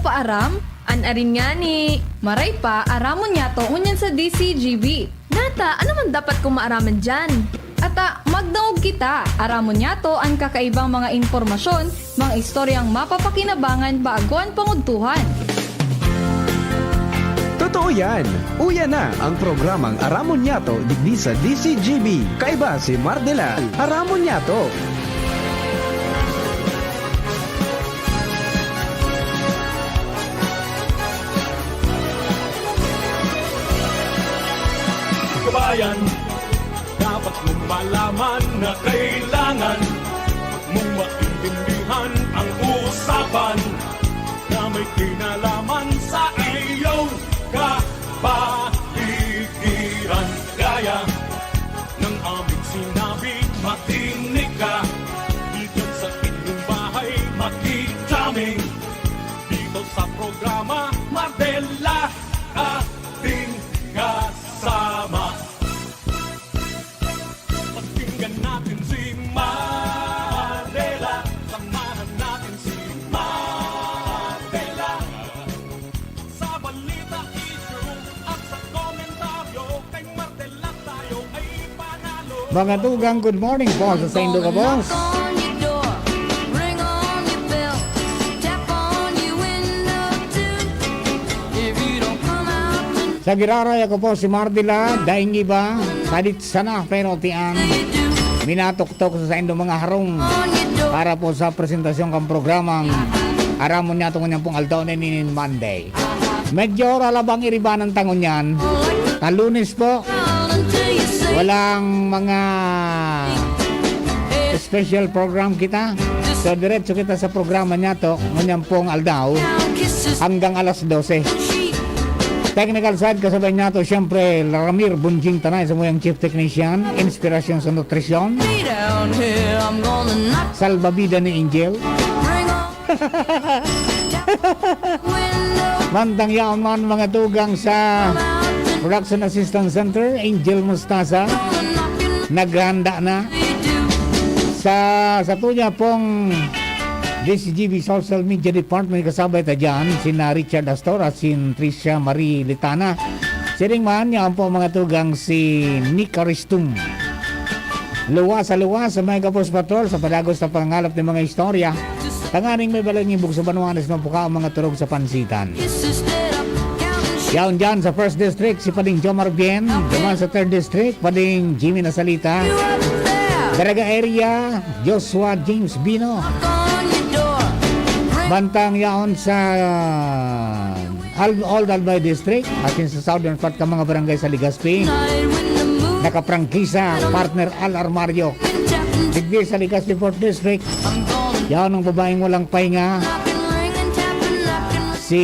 paaram? Anarin nga ni Maray pa, aramon niya to unyan sa DCGB. Nata, ano man dapat kong maaraman dyan? Ata, magdaog kita. Aramon niya to ang kakaibang mga informasyon, mga istoryang mapapakinabangan baaguan pangudtuhan. Totoo yan. Uya na ang programang Aramon Yato digdi sa DCGB. Kaiba si Mardela. Aramon Yato. Kabayan, dapat mong malaman na kailangan mong maintindihan ang usapan na may kinalaman sa iyong kapaligiran. Gaya ng aming sinabi, makinig ka. Dito sa inyong bahay, makiklaming. Dito sa programa, Mardela, ating kasama. Pakinggan natin si Mardela. Samahan natin si Mardela. Sa balita, issue at sa komentaryo, kay Mardela tayo ay panalo. Mga dugang, good morning po sa Saint Luca, boss. Sa giraray ako po si Mardela, daing iba, sadit sana pero tian. Minatok-tok sa indo mga harong para po sa presentasyon kang programang Aramon niya itong kanyang pong aldaw na ninin Monday. Medyo ralabang iriban ng tangon yan. Talunis po, walang mga special program kita. So diretso kita sa programa niya to, kanyang pong aldaw hanggang alas 12. Technical side kasabay niya to, syempre Ramir Bunjing Tanay sa muyang Chief Technician, Inspirasyon sa Nutrisyon, Salbabida ni Angel. Mantang yaon man mga tugang sa Production Assistance Center, Angel Mustasa, naghanda na sa tuya pong DCGB Social Media Department. Kasabay ta dyan sina Richard Astor at si Tricia Marie Litana. Siring man yan po mga tugang si Nick Aristum. Luwas sa mga Kapos Patrol sa padagos sa pangalap ng mga istorya. Tanganing may balang ibog sa Banuanes ng puka ang mga turog sa pansitan. Yaon dyan sa 1st District si Pading Jomar Bien. Duman sa 3rd District Pading Jimmy Nasalita. Daraga area Joshua James Bino. Bantang yaon sa Old Albay District at sa southern part ka mga barangay sa Legazpi. Nakaprangkisa partner Al Armario. Digdi sa Legazpi 4th District. Yaon ang babaeng walang pahinga, si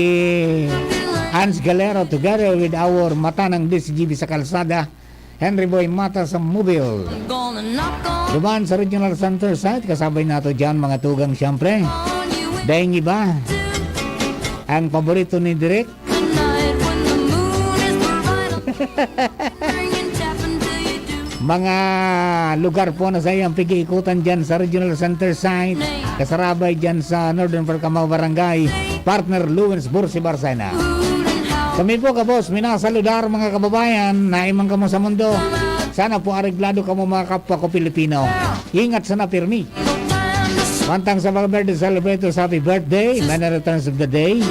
Hans Galero, together with our mata ng DCGB sa kalsada, Henry Boy Mata sa Mobile. Duman sa Regional Center site, kasabay nato dyan mga tugang siyempre. Daing iba, ang paborito ni Direk. Mga lugar po na sa iyang pag-iikutan dyan sa Regional Center site, kasarabay dyan sa Northern Parcamao Barangay, partner Lewins Bursi Barsena. Kami po ka boss, minasaludar mga kababayan, naimang kamo sa mundo. Sana po areglado kamo mga kapwa ko Pilipino. Ingat sana pirmi. Pantang sa mga birthday celebrators, happy birthday, many returns of the day.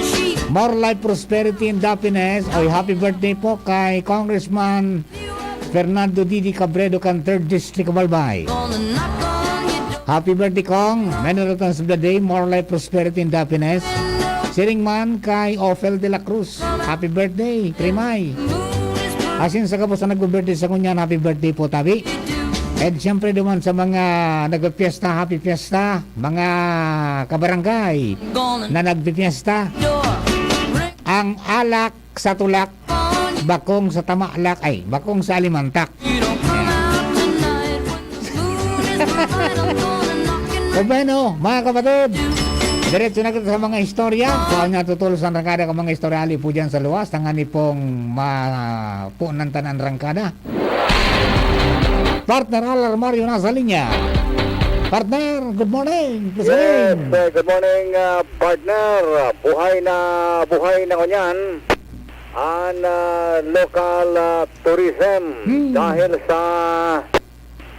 More life, prosperity, and happiness. Oy, happy birthday po kay Congressman Fernando Didi Cabredo kan 3rd District of Albay. Happy birthday Kong, many returns of the day, more life, prosperity, and happiness. Siring man kay Ophel de la Cruz, happy birthday, Trimay. Asin sa kapos na nag-birthday sa kunyan, happy birthday po tabi. And siyempre naman sa mga nag-fiesta, happy fiesta, mga kabarangay na nag-fiesta. Ang alak sa tulak, bakong sa tamalak, ay bakong sa alimantak. O bueno, mga kapatid, diretso na kita sa mga istorya. Kung natutulos ang rangkada ka mga istoryali po dyan sa luwas, tangani pong mapunan tanan rangkada. Partner Al Armario nasa linya. Partner, good morning. Good Yes, morning. good morning partner. Buhay na kunyan ang local tourism dahil sa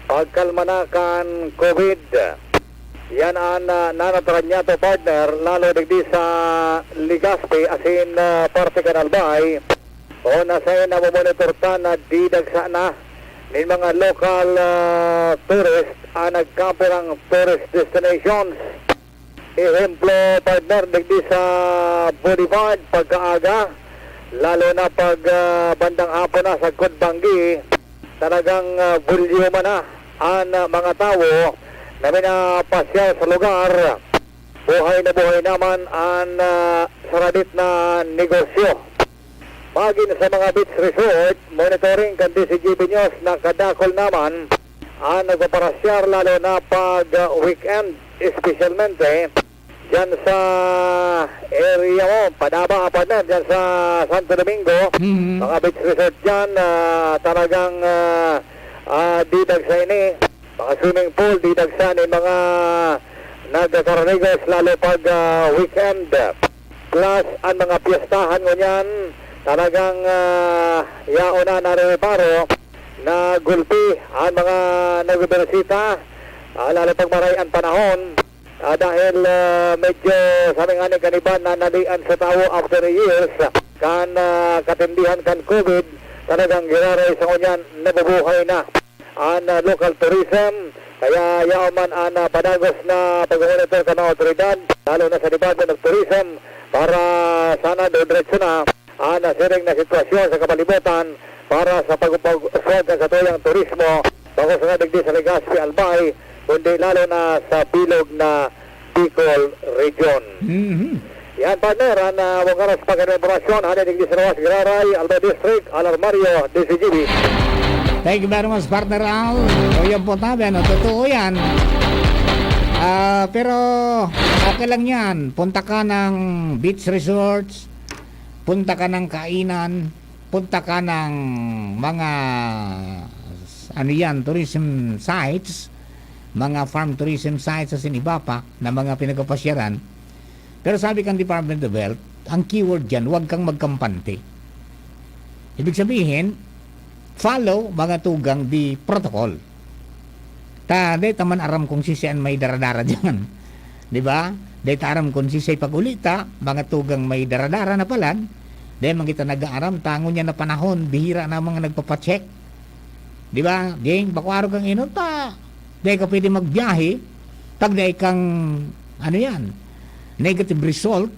pagkalmanakan COVID. Yan ang nanataran niya to partner, lalo digdi sa Legazpi asin parte Canalbay. O nasa na monitor ta na didagsa na ng mga local tourist ang nagkampo ng tourist destinations. Ehemplo partner digdi sa Boulevard pagkaaga, lalo na pag bandang hapon na sa Kudbangi, talagang bulyuma na ang mga tao na minapasyal sa lugar. Buhay naman ang saradit na negosyo. Magin sa mga beach resort, monitoring kan DCGB News na kadakol naman ang nagpaparasyar lalo na pag weekend, espesyalmente dyan sa area mo, Padaba na dyan sa Santo Domingo. Mga beach resort dyan, talagang didag sa ini, mga swimming pool, didag sa ini, mga nagkakarnigos lalo pag weekend. Plus, ang mga piyestahan ngunyan, talagang yauna na reparo na gulpi ang mga nagbibersita, lalo pag maray ang panahon, dahil medyo sa aming aning kaniban na nalian sa tao after years kan katindihan kan COVID, talagang giraray sa kunyan nabubuhay na ang local tourism. Kaya yaman ang padagos na pag-monitor ka ng otoridad, lalo na sa Department of Tourism, para sana diretso na ang nasiring na sitwasyon sa kapalibutan para sa pag-uswag ng katuyang turismo bago sa digdi sa Legazpi, Albay, kundi lalo na sa bilog na Bicol Region. Yan partner, ang wagaras pag-informasyon, hali digdi sa Rawas, Giraray, Albay District, Alarmario, DCGB. Thank you very much, partner Al. O yan po tabi, ano, totoo yan. Pero okay lang yan. Punta ka ng beach resorts, punta ka ng kainan, punta ka ng mga ano yan, tourism sites, mga farm tourism sites sa iba pa na mga pinagpapasyaran. Pero sabi kang Department of Health, ang keyword dyan, huwag kang magkampante. Ibig sabihin, follow mga tugang di protocol. Day taman aram kung sisian may daradara dyan. Di ba? Day taram kung sisay pag-ulita, mga tugang may daradara na palan. Day man kita nag-aaram, tango niya na panahon, bihira na mga nagpapacheck. Di ba? Ding, bakwaro kang inunta. Day ka pwede magbiyahe, pag day kang, ano yan, negative result,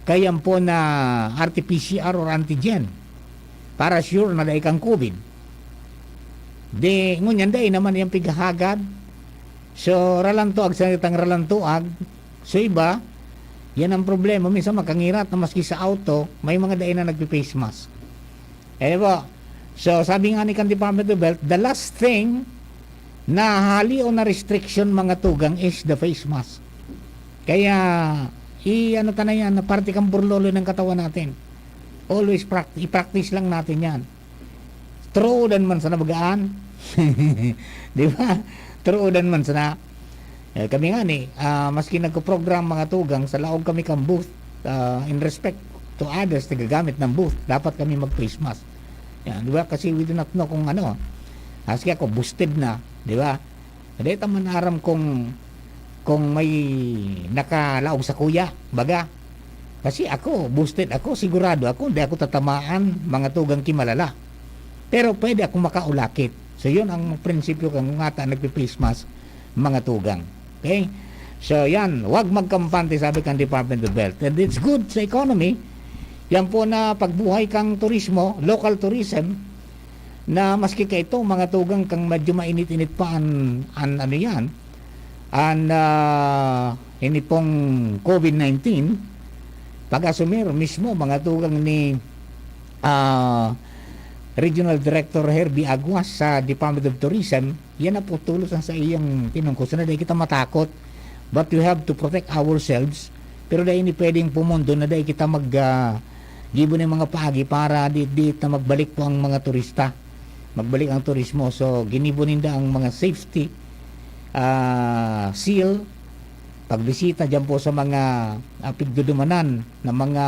kaya po na RT-PCR or antigen, para sure na day kang COVID. Di, ngunyan day naman yung pighahagad. So, ralantuag, sa itang ralantuag, so iba, yan ang problema. Minsan makangirat na maski sa auto, may mga day na nagpi-face mask. Ba? So, sabi nga ni kan Department of Health, the last thing na hali o na restriction mga tugang is the face mask. Kaya, ano ta na yan, na parte kang burlolo ng katawan natin. Always i-practice lang natin yan. True dan man sa nabagaan. Di ba? True dan man sa na. Kami nga ni, maski nagko-program mga tugang, sa laog kami kang booth, in respect to others, nagagamit ng booth, dapat kami mag-face mask. Yan, di ba? Kasi we do not know kung ano. Maski ako, boosted na. Di ba? Hindi taman aram kung may nakalaog sa kuya, baga. Kasi ako, boosted ako, sigurado ako, hindi ako tatamaan mga tugang kimalala. Pero pwede akong makaulakit. So yun ang prinsipyo kung nga nagpi-face mask mga tugang. Okay? So yan, wag magkampante sabi kang Department of Health. And it's good sa economy. Yan po na pagbuhay kang turismo, local tourism, na maski ka ito, mga tugang kang medyo mainit-init pa ano yan, ini pong COVID-19, pag-asumir mismo mga tugang ni Regional Director Herbie Aguas sa Department of Tourism, yan na po tulos sa iyong tinungkos na dahil kita matakot, but we have to protect ourselves. Pero dahil hindi pwedeng pumundo na dahil kita gibo ng mga paagi para di na magbalik po ang mga turista, magbalik ang turismo. So ginibo ninda ang mga safety seal, pagbisita dyan po sa mga pigdudumanan na mga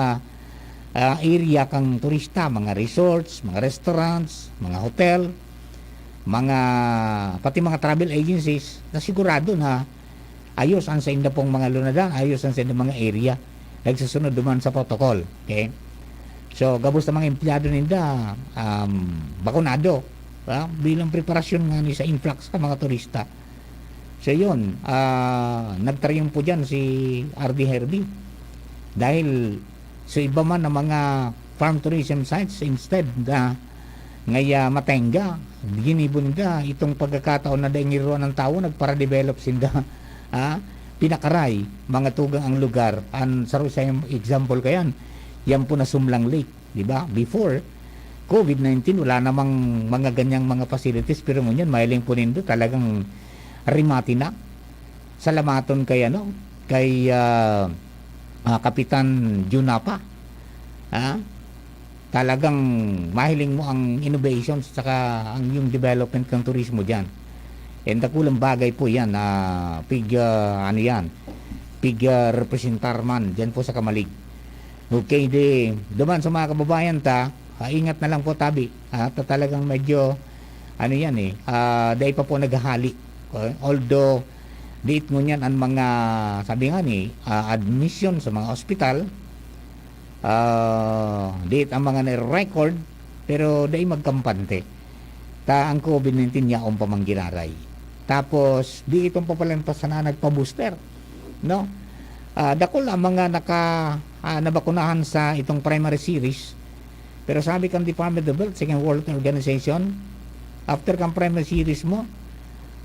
area kang turista, mga resorts, mga restaurants, mga hotel, pati mga travel agencies, na sigurado na ayos ang sa inda pong mga lunadan, ayos ang sa inda mga area, nagsusunod duman sa protocol. Okay? So, gabos na mga empleyado ninda, bakunado, bilang preparasyon nga ni sa influx sa mga turista. So yun, nagtaryong po dyan si RD Herbie dahil sa iba man na mga farm tourism sites, instead na ngaya matenga, ginibon ka itong pagkakataon na daingiruan ng tao, nagpara-develop sinda pinakaray, mga tugang ang lugar. Sa example kayan, yan po na Sumlang Lake, di ba? Before COVID-19, wala namang mga ganyang mga facilities, pero ngunyan, mailing po nindo talagang rimati na. Salamaton kay Kapitan Junapa. Talagang mahiling mo ang innovations saka ang yung development ng turismo diyan. And kulang bagay po 'yan na pig representar man diyan po sa Kamalig. Okay, duman sa mga kababayan ingat na lang po tabi. Talagang medyo dahil pa po naghahali. Although diit mo niyan ang mga sabi nga ni admission sa mga ospital, diit ang mga record, pero dahil magkampante ang COVID-19 niya pamanggilaray. Tapos di itong papalantas na nagpa-booster, no? Dakol ang mga nabakunahan sa itong primary series, pero sabi kang Department of Health, Second World Organization, after kang primary series mo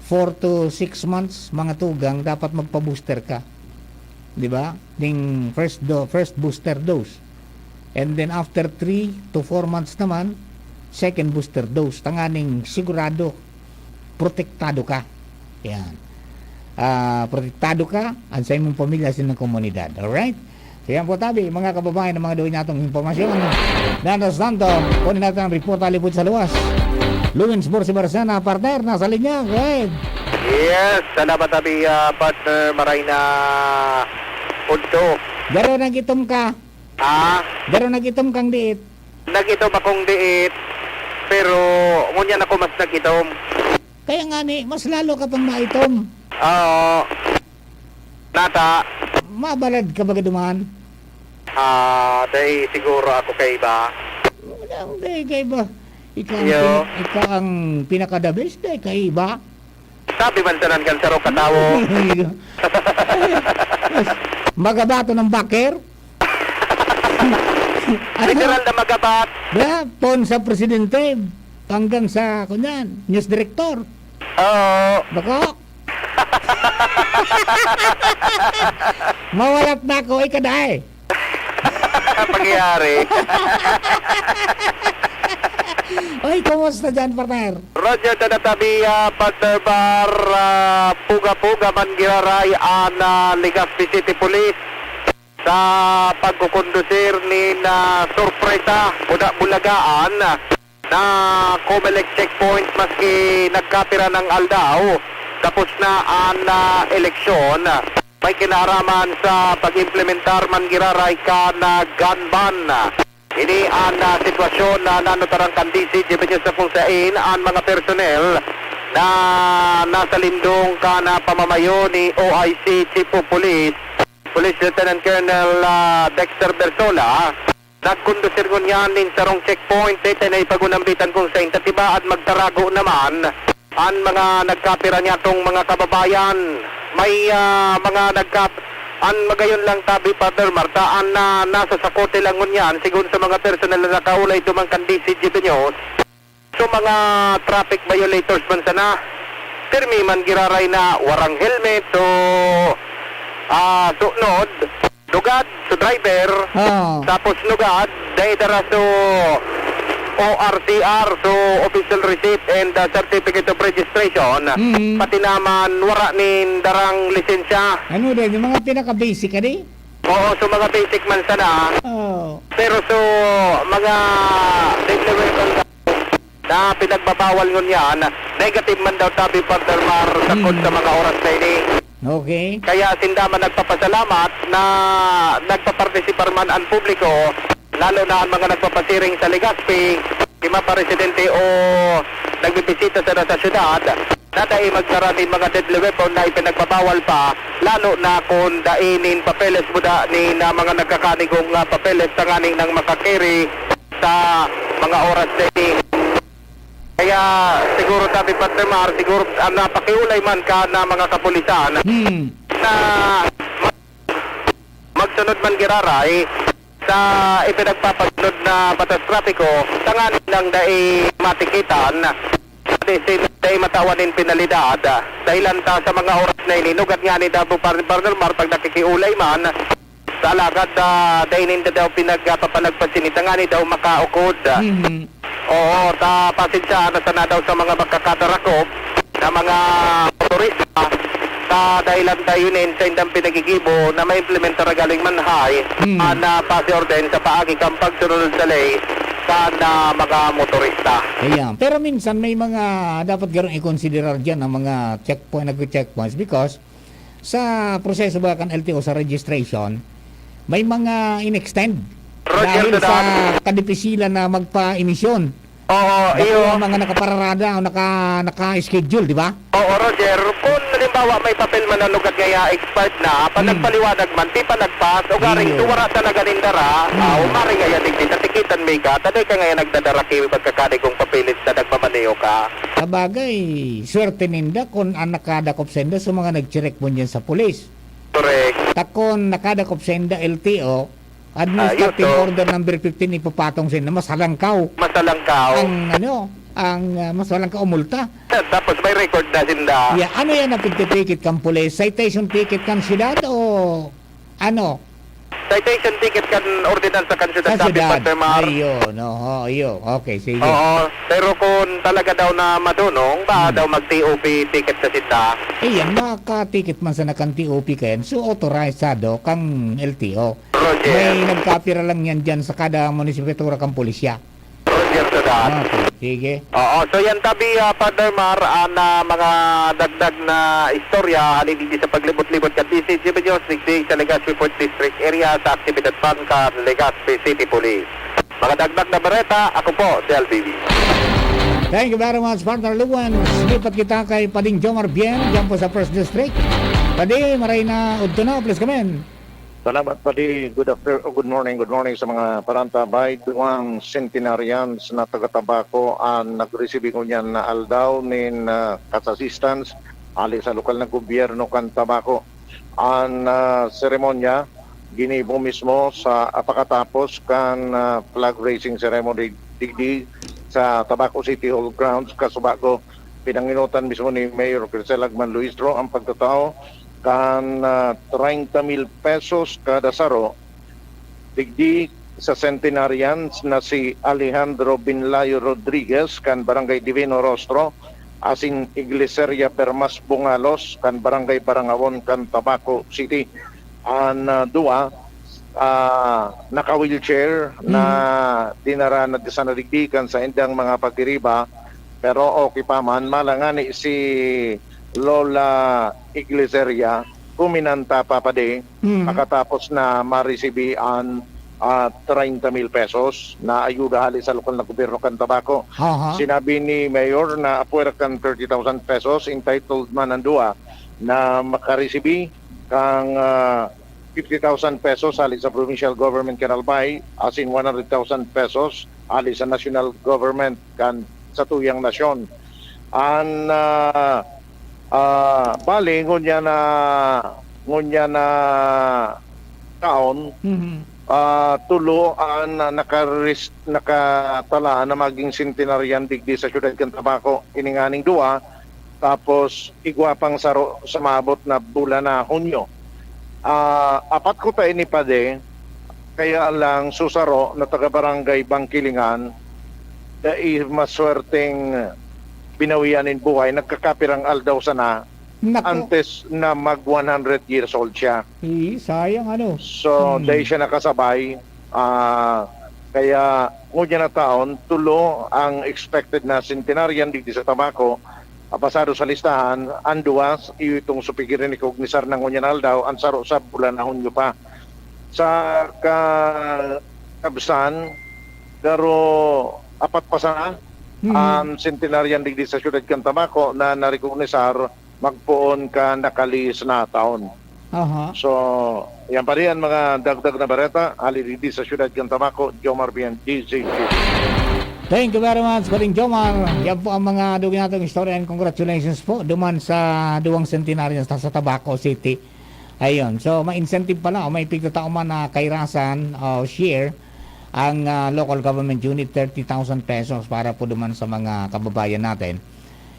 4 to 6 months mga tugang dapat magpa-booster ka, di ba? Ding first booster dose, and then after 3 to 4 months naman second booster dose, tanganing sigurado protektado ka. Yan, protektado ka ang sa imong pamilya sa imong komunidad. Alright, so yan po tabi mga kababayan ng mga doon natong impormasyon. Danos tanto kunin natin ang report alipod sa luwas. Luwins Bursibar sana, partner, nasa linya. Great. Yes, salamat tabi partner Marina Punto. Garo nagitom ka. Garo nagitom kang diit. Nagitom akong diit, pero ngunyan ako mas nagitom. Kaya nga ni, mas lalo ka pang maitom. Oo. Nata. Mabalad ka ba dumaan? Dahil siguro ako kay iba. Wala, hindi kay iba. Ikaw Yo. ang pinaka-the best kay iba. Sabi man tanan kan saro katawo. Magabato ng baker. Literal na magabat. Pon sa presidente hanggang sa news director. Oo. Bako. Mawalat na ako ikaday. Pangyayari. Oy, kumusta dyan, partner? Roger, tanatabi, partner bar, puga-puga man giraray ang Legazpi City Police sa pagkukondusir ni sorpresa bulagaan na Comelec checkpoint maski nagkatira ng Aldao. Tapos na ang eleksyon. May kinaraman sa pag-implementar man giraray ka na gun ban. Ini ang sitwasyon na nanutarang kandisi Jimenez sa Punsain ang mga personnel na nasa lindong ka na pamamayo ni OIC Chief of Police Lieutenant Colonel Dexter Bersola. Nagkondusir ko niyan din sarong checkpoint na ipagunambitan kong sa intatiba at magtarago naman ang mga nagkapira niya tong mga kababayan. May mga ang magayon lang tabi Father Marta ang nasa sakote lang ngunyan sigun sa mga personal na nakaulay dumang kandisi Jimenez. So mga traffic violators man sana termi man giraray na warang helmet so sunod lugad so driver tapos lugad dahil dara so ORCR so official receipt and certificate of registration pati naman wara nin darang lisensya. Ano din yung mga pinaka-basic ani? Oo, so mga basic man sana. Pero so mga deadly weapon na pinagbabawal ngun yan, negative man daw tabi Partner Mar sakod sa mga oras na ini. Okay. Kaya sindaman nagpapasalamat na nagpapartisipar man ang publiko, lalo na ang mga nagpapasiring sa Legazpi, ima pa residente o nagbibisita sa syudad, na dahil magsara din mga deadly weapon na ipinagbabawal pa, lalo na kung dainin papeles mo da ni na mga nagkakanigong papeles sa nganing ng makakiri sa mga oras na ini. Kaya siguro sabi Partner Mar, siguro napakiulay man ka na mga kapulisan na magsunod man giraray sa ipinagpapasunod na batas trapiko sa nganin ng dai matikitan dai matawanin penalidad dahilan ta sa mga oras na ininugat nga ni Dabo Partner Mar pag nakikiulay man sa alagad dainin daw pinagpapalagpasin ita nga ni daw makaukod. Oo, pasensya na sana daw sa mga magkakadarakop na mga motorista sa dahilan tayo nin sa indang pinagigibo na ma-implementa galing manhay na pasi orden sa paagi kang pagsunod sa lay sa mga motorista. Ayan. Pero minsan may mga dapat garong i-considerar dyan ang mga checkpoints because sa proseso ba kan LTO sa registration, may mga in-extend Roger, dahil sa kadipisilan na magpa-emisyon. Oo, Yung mga nakapararada o naka-schedule, di ba? Oo, Roger, kung halimbawa may papel man na lugat ngaya expired na, pa nagpaliwanag man, di pa nagpas, o garing tuwara talaga nindara, umari ngaya digdi, sa tikitan may ka, taday ka ngaya nagdadara kiwi pagkakani kong papilit na nagpamaniyo ka. Sabagay, swerte ninda kung ang nakadakop senda sa mga nag-check mo dyan sa pulis. Correct. Takon nakadakop senda LTO, Administrative Ayun to. Order number 15 ipapatong senda, masalangkaw. Masalangkaw. Masalangkaw multa. Tapos may record na sinda. Yeah, ano yan ang pagtitikit kang pulis? Citation ticket kang siyudad o ano? Citation ticket kan ordinance sa kansyudad Sa sabi siyudad. Partner Mar. Ayun, ayun. Okay, sige. Oo, pero kung talaga daw na madunong, ba daw mag-TOP ticket sa sinda. Ayan, makatiket man sa nakang-TOP kayan, so authorizado kang LTO. Roger. May nagkapira lang yan dyan sa kada munisipatura kang pulisya. Roger to that. Okay, sige. Oo, so yan tabi Partner Mar na mga dagdag na istorya halin hindi sa paglibot-libot ka DCG Video 60 sa Legazpi Port District area sa aktibidad Pangka Legazpi City Police. Mga dagdag na bareta, ako po si LBB. Thank you very much, partner Luwan. Sinipat kita kay Pading Jomar Bien, dyan po sa First District. Padi, maray na udto na, please come in. Salamat padi. Good morning sa mga parantabay. Duwang centenarians na taga-tabako ang nag-receive ko niyan na aldaw nin assistance ali sa lokal na gobyerno kan tabako. Ang seremonya ginibo mismo sa apakatapos kan flag raising ceremony digdi sa Tabaco City Hall grounds kasubako. Pinanginutan mismo ni Mayor Crisel Agman Luistro ang pagtatao kan 30,000 pesos kada saro digdi sa centenarians na si Alejandro Binlayo Rodriguez kan Barangay Divino Rostro asin Iglesia Permas Bungalos kan Barangay Barangawon kan Tabaco City. Ang dua naka-wheelchair na dinara na sa nadigdikan sa indang mga pagdiriba pero okay pa man malangani si Lola Iglesia kuminanta pa pade makatapos na ma-receive ang 30,000 pesos na ayuda hali sa lokal na gobyerno kan Tabaco. Sinabi ni Mayor na apuwer kan 30,000 pesos entitled man ang dua na makareceive kang 50,000 pesos hali sa provincial government kan Albay asin 100,000 pesos hali sa national government kan sa tuyang nasyon. Ang bali ngunya na taon tulo ang nakatalaan na maging centenarian digdi sa siyudad kan Tabaco ininganing dua tapos igwapang saro sa maabot na bulan na Hunyo. Apat ko ta ini pade kaya lang susaro na taga barangay Bangkilingan dai maswerteng binawianin buhay, nagkakapirang aldaw sana antes na mag 100 years old siya. Sayang ano. So, dahil siya nakasabay, Kaya ngunya na taon, tulo ang expected na centenarian dito sa tabako. Pasado sa listahan, anduwas, itong supigirin ni Kognisar ng ngunya na aldaw, ang saro sa bulan na Hunyo pa. Sa kabsan, pero apat pa sana ang centenarian dito sa siyudad kan tabako na narikognisar magpuon ka nakalis na taon. Aha. So, yan pa rin mga dagdag na bareta. Halili sa siyudad ng Tabako, Jomar Bian, DJP. Thank you very much, Kaling Jomar. Yan po ang mga dugin natong istorya and congratulations po duman sa duwang centenarians sa Tabaco City. Ayun. So, may incentive pala o may pigtatao man na kairasan o share ang local government unit 30,000 pesos para po duman sa mga kababayan natin.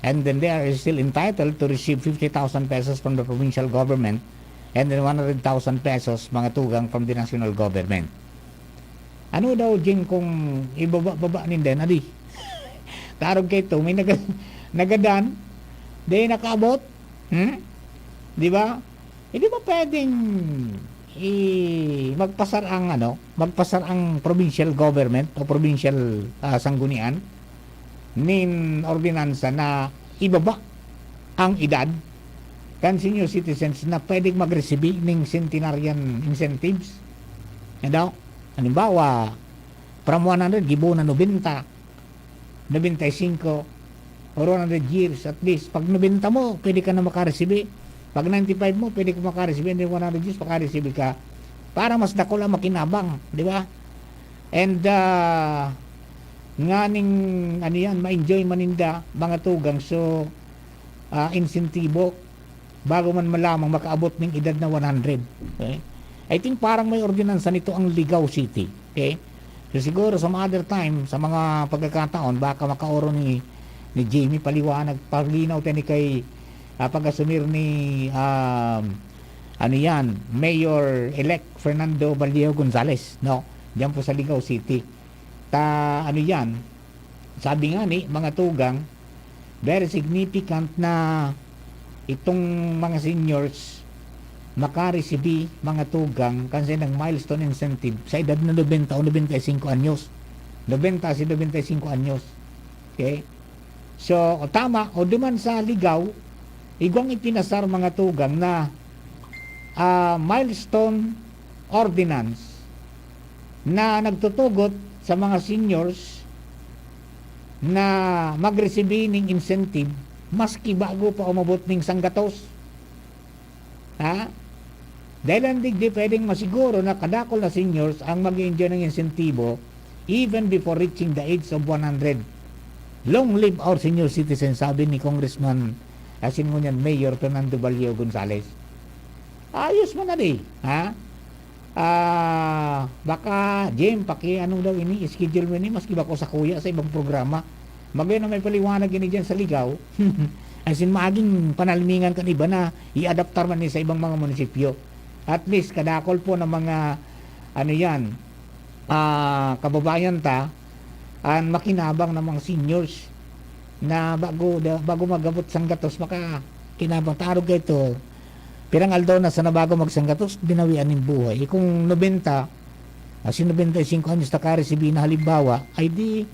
And then they are still entitled to receive 50,000 pesos from the provincial government and then 100,000 pesos mga tugang from the national government. Ano daw Jing kung ibaba ninden adi? Tarog kay to may nagadan di nakaabot. Di ba? Hindi ba pwedeng magpasar ang provincial government o provincial sanggunian nin ordinansa na ibaba ang edad kan senior citizens na pwedeng mag-receive ng centenarian incentives. Halimbawa, from 100, gibo na 90, 95, or 100 years at least. Pag 90 mo, pwede ka na makareceive. Pag 95 mo, pwede ka makareceive. And then 100 years, makareceive ka. Para mas dako lang makinabang. Di ba? And, nga ning, ma-enjoy maninda, mga tugang. So, insentibo, bago man malamang makaabot ng edad na 100. Okay? I think parang may ordinansa nito ang Ligao City. Okay? So siguro some other time, sa mga pagkakataon, baka makaoro ni Jamie paliwanag, paglinaw tayo ni kay pag-asumir ni Mayor-elect Fernando Vallejo Gonzales, no? Diyan po sa Ligao City. Sabi nga ni mga tugang, very significant na itong mga seniors makareceive mga tugang kasi ng milestone incentive sa edad na 90 o 95 anyos. 90 si 95 anyos. Okay? So, tama, o duman sa Ligao, igwang ipinasar mga tugang na milestone ordinance na nagtutugot sa mga seniors na mag-receive ng incentive maski bago pa umabot ng sanggatos. Ha? Dahil hindi pwedeng masiguro na kadakol na seniors ang mag-enjoy ng insentibo even before reaching the age of 100. Long live our senior citizens, sabi ni Congressman Mayor Fernando Vallejo Gonzales. Ayos mo na di. Ha? Baka Jim, anong daw ini schedule mo ini maski ba ko sa kuya sa ibang programa. Magayon na may paliwanag ini dyan sa Ligao. Maging panalimingan kan iba na i-adaptar man sa ibang mga munisipyo. At least kadakol po ng mga kababayan ang makinabang ng mga seniors na bago magabot sanggatos maka kinabang tarog ito. Pirang aldaw na sa nabago magsanggatos binawian ng buhay. Kung 90 95 anyos na ka-receive na halimbawa ay di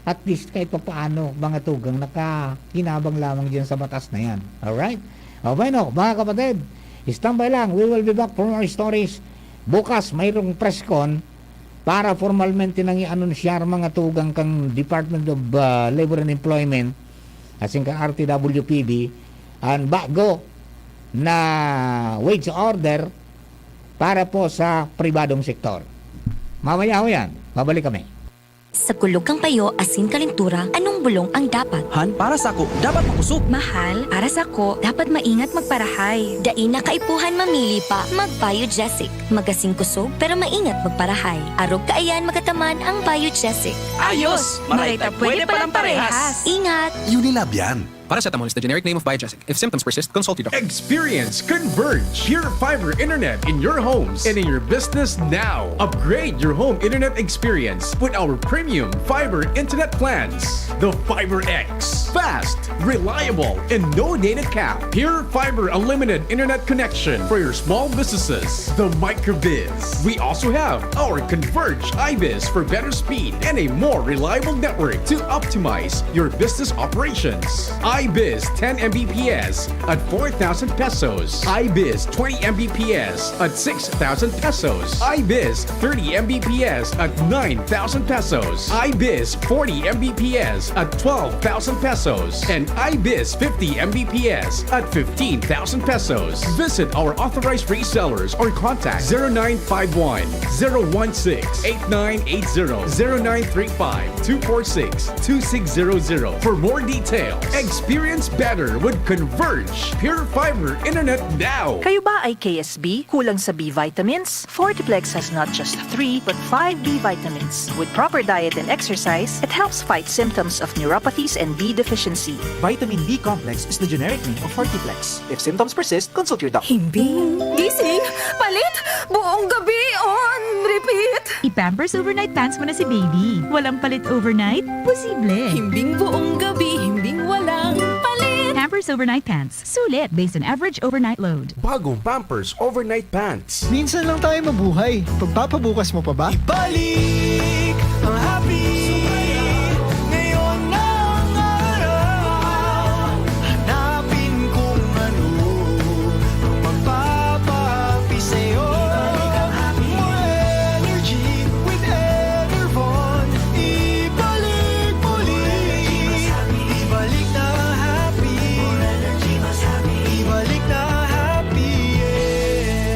at least kahit pa paano mga tugang nakakinabang lamang dyan sa batas na yan. Alright? Okay no, mga kapatid, standby lang. We will be back for more stories. Bukas mayroong press con para formalmente nang i-anunsyar mga tugang kang Department of Labor and Employment asing kang RTWPB ang bago na wage order para po sa pribadong sektor. Mamaya ho yan. Babalik kami. Sa kulog kang payo, asin kalintura, anong bulong ang dapat? Han, para sa ako, dapat makusog. Mahal, para sa ko, dapat maingat magparahay. Dain na kaipuhan mamili pa, mag-Biogesic. Magasing kusog, pero maingat magparahay. Arog kaayan magataman ang Biogesic. Ayos! Marayta, pwede palang parehas. Ingat! Unilab yan. Paracetamol is the generic name of Biogesic. If symptoms persist, consult your doctor. Experience Converge Pure Fiber Internet in your homes and in your business now. Upgrade your home internet experience with our premium fiber internet plans. The Fiber X. Fast, reliable, and no data cap. Pure Fiber Unlimited Internet Connection for your small businesses. The MicroBiz. We also have our Converge iBiz for better speed and a more reliable network to optimize your business operations. iBiz 10 Mbps at 4,000 pesos. iBiz 20 Mbps at 6,000 pesos. iBiz 30 Mbps at 9,000 pesos. iBiz 40 Mbps at 12,000 pesos. And iBiz 50 Mbps at 15,000 pesos. Visit our authorized resellers or contact 0951 016 8980 0935 246 2600 for more details. Experience better with Converge Pure Fiber Internet now. Kayo ba ay KSB? Kulang sa B vitamins? Fortiplex has not just 3 but 5 B vitamins. With proper diet and exercise, it helps fight symptoms of neuropathies and B deficiency. Vitamin B complex is the generic name of Fortiplex. If symptoms persist, consult your doctor. Himbing! Gising! Palit! Buong gabi on repeat! I-Pampers Overnight Pants mo na si baby. Walang palit overnight? Posible. Himbing buong gabi, himbing walang palit! Pampers Overnight Pants. Sulit based on average overnight load. Bagong Pampers Overnight Pants. Minsan lang tayo mabuhay. Pagpapabukas mo pa ba? Ibalik ang happy. Ngayon na ang araw. Hanapin kung ano ang magpapapi sa'yo. More energy with Enervon. Ibalik muli. Ibalik na happy. Ibalik na happy.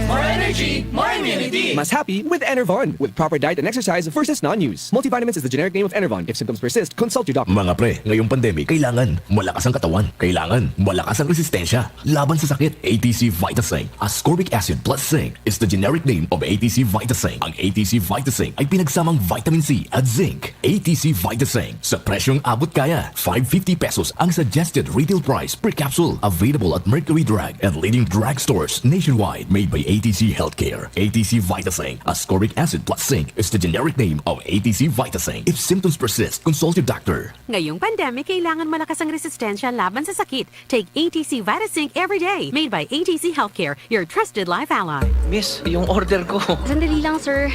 More energy, more immunity. Mas happy with Enervon. With proper diet and exercise versus non-use. Multivitamins is the generic name of Enervon. If symptoms persist, consult your doctor. Mga pre, ngayong pandemic, kailangan malakas ang katawan. Kailangan malakas ang resistensya. Laban sa sakit, ATC Vitasync. Ascorbic acid plus zinc is the generic name of ATC Vitasync. Ang ATC Vitasync ay pinagsamang vitamin C at zinc. ATC Vitasync. Sa presyong abot kaya, 550 pesos ang suggested retail price per capsule. Available at Mercury Drug and leading drugstores nationwide. Made by ATC Healthcare. ATC Vitasync. Ascorbic acid plus zinc is the generic name of ATC Vitasync. If symptoms persist, consult your doctor. Ngayong pandemic, kailangan malakas ang resistensya laban sa sakit. Take ATC Vitasync every day. Made by ATC Healthcare, your trusted life ally. Miss, yung order ko. Sandali lang, sir.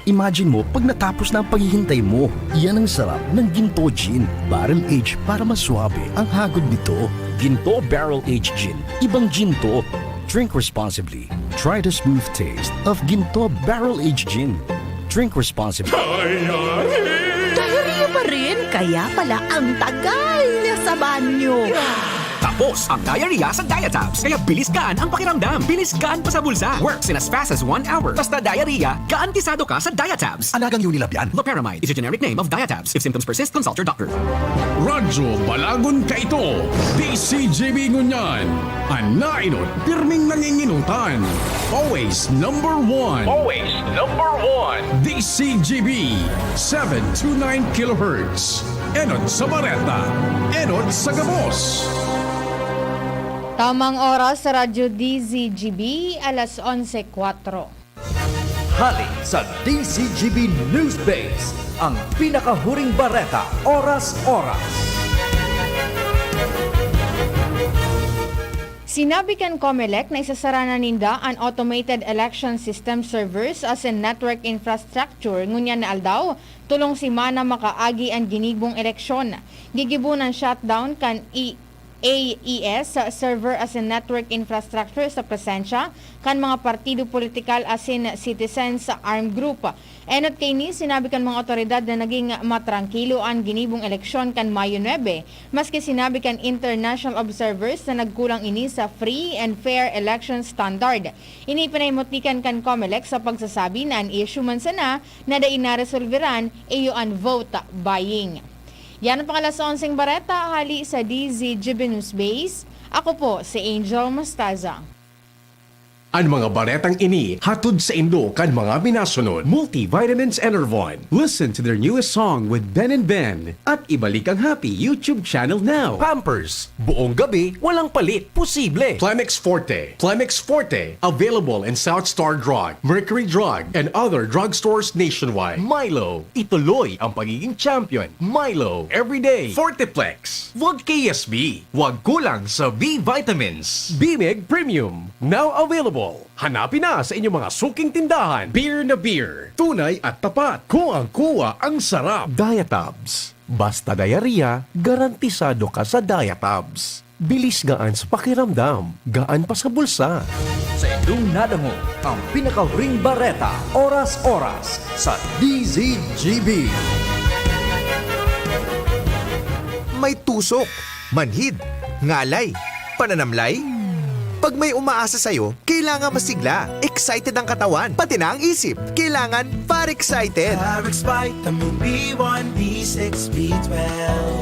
Imagine mo pag natapos na ang paghihintay mo. Yan ang sarap ng Ginto Gin. Barrel Age para mas swabe ang hagod nito. Ginto Barrel Age Gin. Ibang ginto. Drink responsibly. Try the smooth taste of Ginto Barrel Age Gin. Drink responsibly. Diarrhea pa rin? Kaya pala ang tagal niya sa banyo. Tapos ang diarrhea sa Diatabs. Kaya bilis gaan ang pakiramdam. Bilis gaan pa sa bulsa. Works in as fast as 1 hour. Basta diarrhea, garantisado ka sa Diatabs. Alagang Unilab yan. Loperamide is a generic name of Diatabs. If symptoms persist, consult your doctor. Radyo Balagon Kaito. DCGB Ngunyan. Anainot, pirming nanginginutan. Always number one. Always number one. DCGB 729 kHz. Enot sa Bareta. Enot sa Gabos. Tamang oras sa Radyo DZGB, alas 11:04. Hali sa DCGB News Base. Ang pinakahuring bareta, oras-oras. Sinabi kan COMELEC na isasara na ninda ang automated election system servers as in network infrastructure ngunyan na aldaw tulong si mana makaagi ang ginibong eleksyon. Gigibunan shutdown kan AES server as in network infrastructure sa presensya kan mga partido politikal as in citizens armed group. Enot kay ni sinabi kan mga otoridad na naging matrangkilo ang ginibong eleksyon kan Mayo 9, maski sinabi kan international observers na nagkulang ini sa free and fair election standard. Ini pinaymotikan kan COMELEC sa pagsasabi na ang issue man sana na dain na resolveran iyo ang vote buying. Yan ang pangalas 11 bareta, hali sa DZGB News Base. Ako po si Angel Mostaza. Ang mga baretang ini hatod sa Indo kan mga binasunod. Multivitamins Enervon. Listen to their newest song with Ben and Ben at ibalik ang happy YouTube channel now. Pampers. Buong gabi, walang palit. Posible. Plemix Forte. Plemix Forte. Available in South Star Drug, Mercury Drug, and other drugstores nationwide. Milo. Ituloy ang pagiging champion. Milo. Everyday. Forteplex. Wag KSB. Wag kulang sa B vitamins. Bimig Premium. Now available. Hanapin na sa inyong mga suking tindahan. Beer na beer. Tunay at tapat. Kuwang-kuwa ang sarap. Diatabs. Basta diarrhea, garantisado ka sa Diatabs. Bilis gaan sa pakiramdam, gaan pa sa bulsa. Sa inyong nadango ang pinaka-ring bareta, oras-oras sa DZGB. May tusok, manhid, ngalay, pananamlay. Pag may umaasa sa'yo, kailangan masigla. Excited ang katawan, pati na ang isip. Kailangan Far-Excited. Vitamin B1, B6, B12.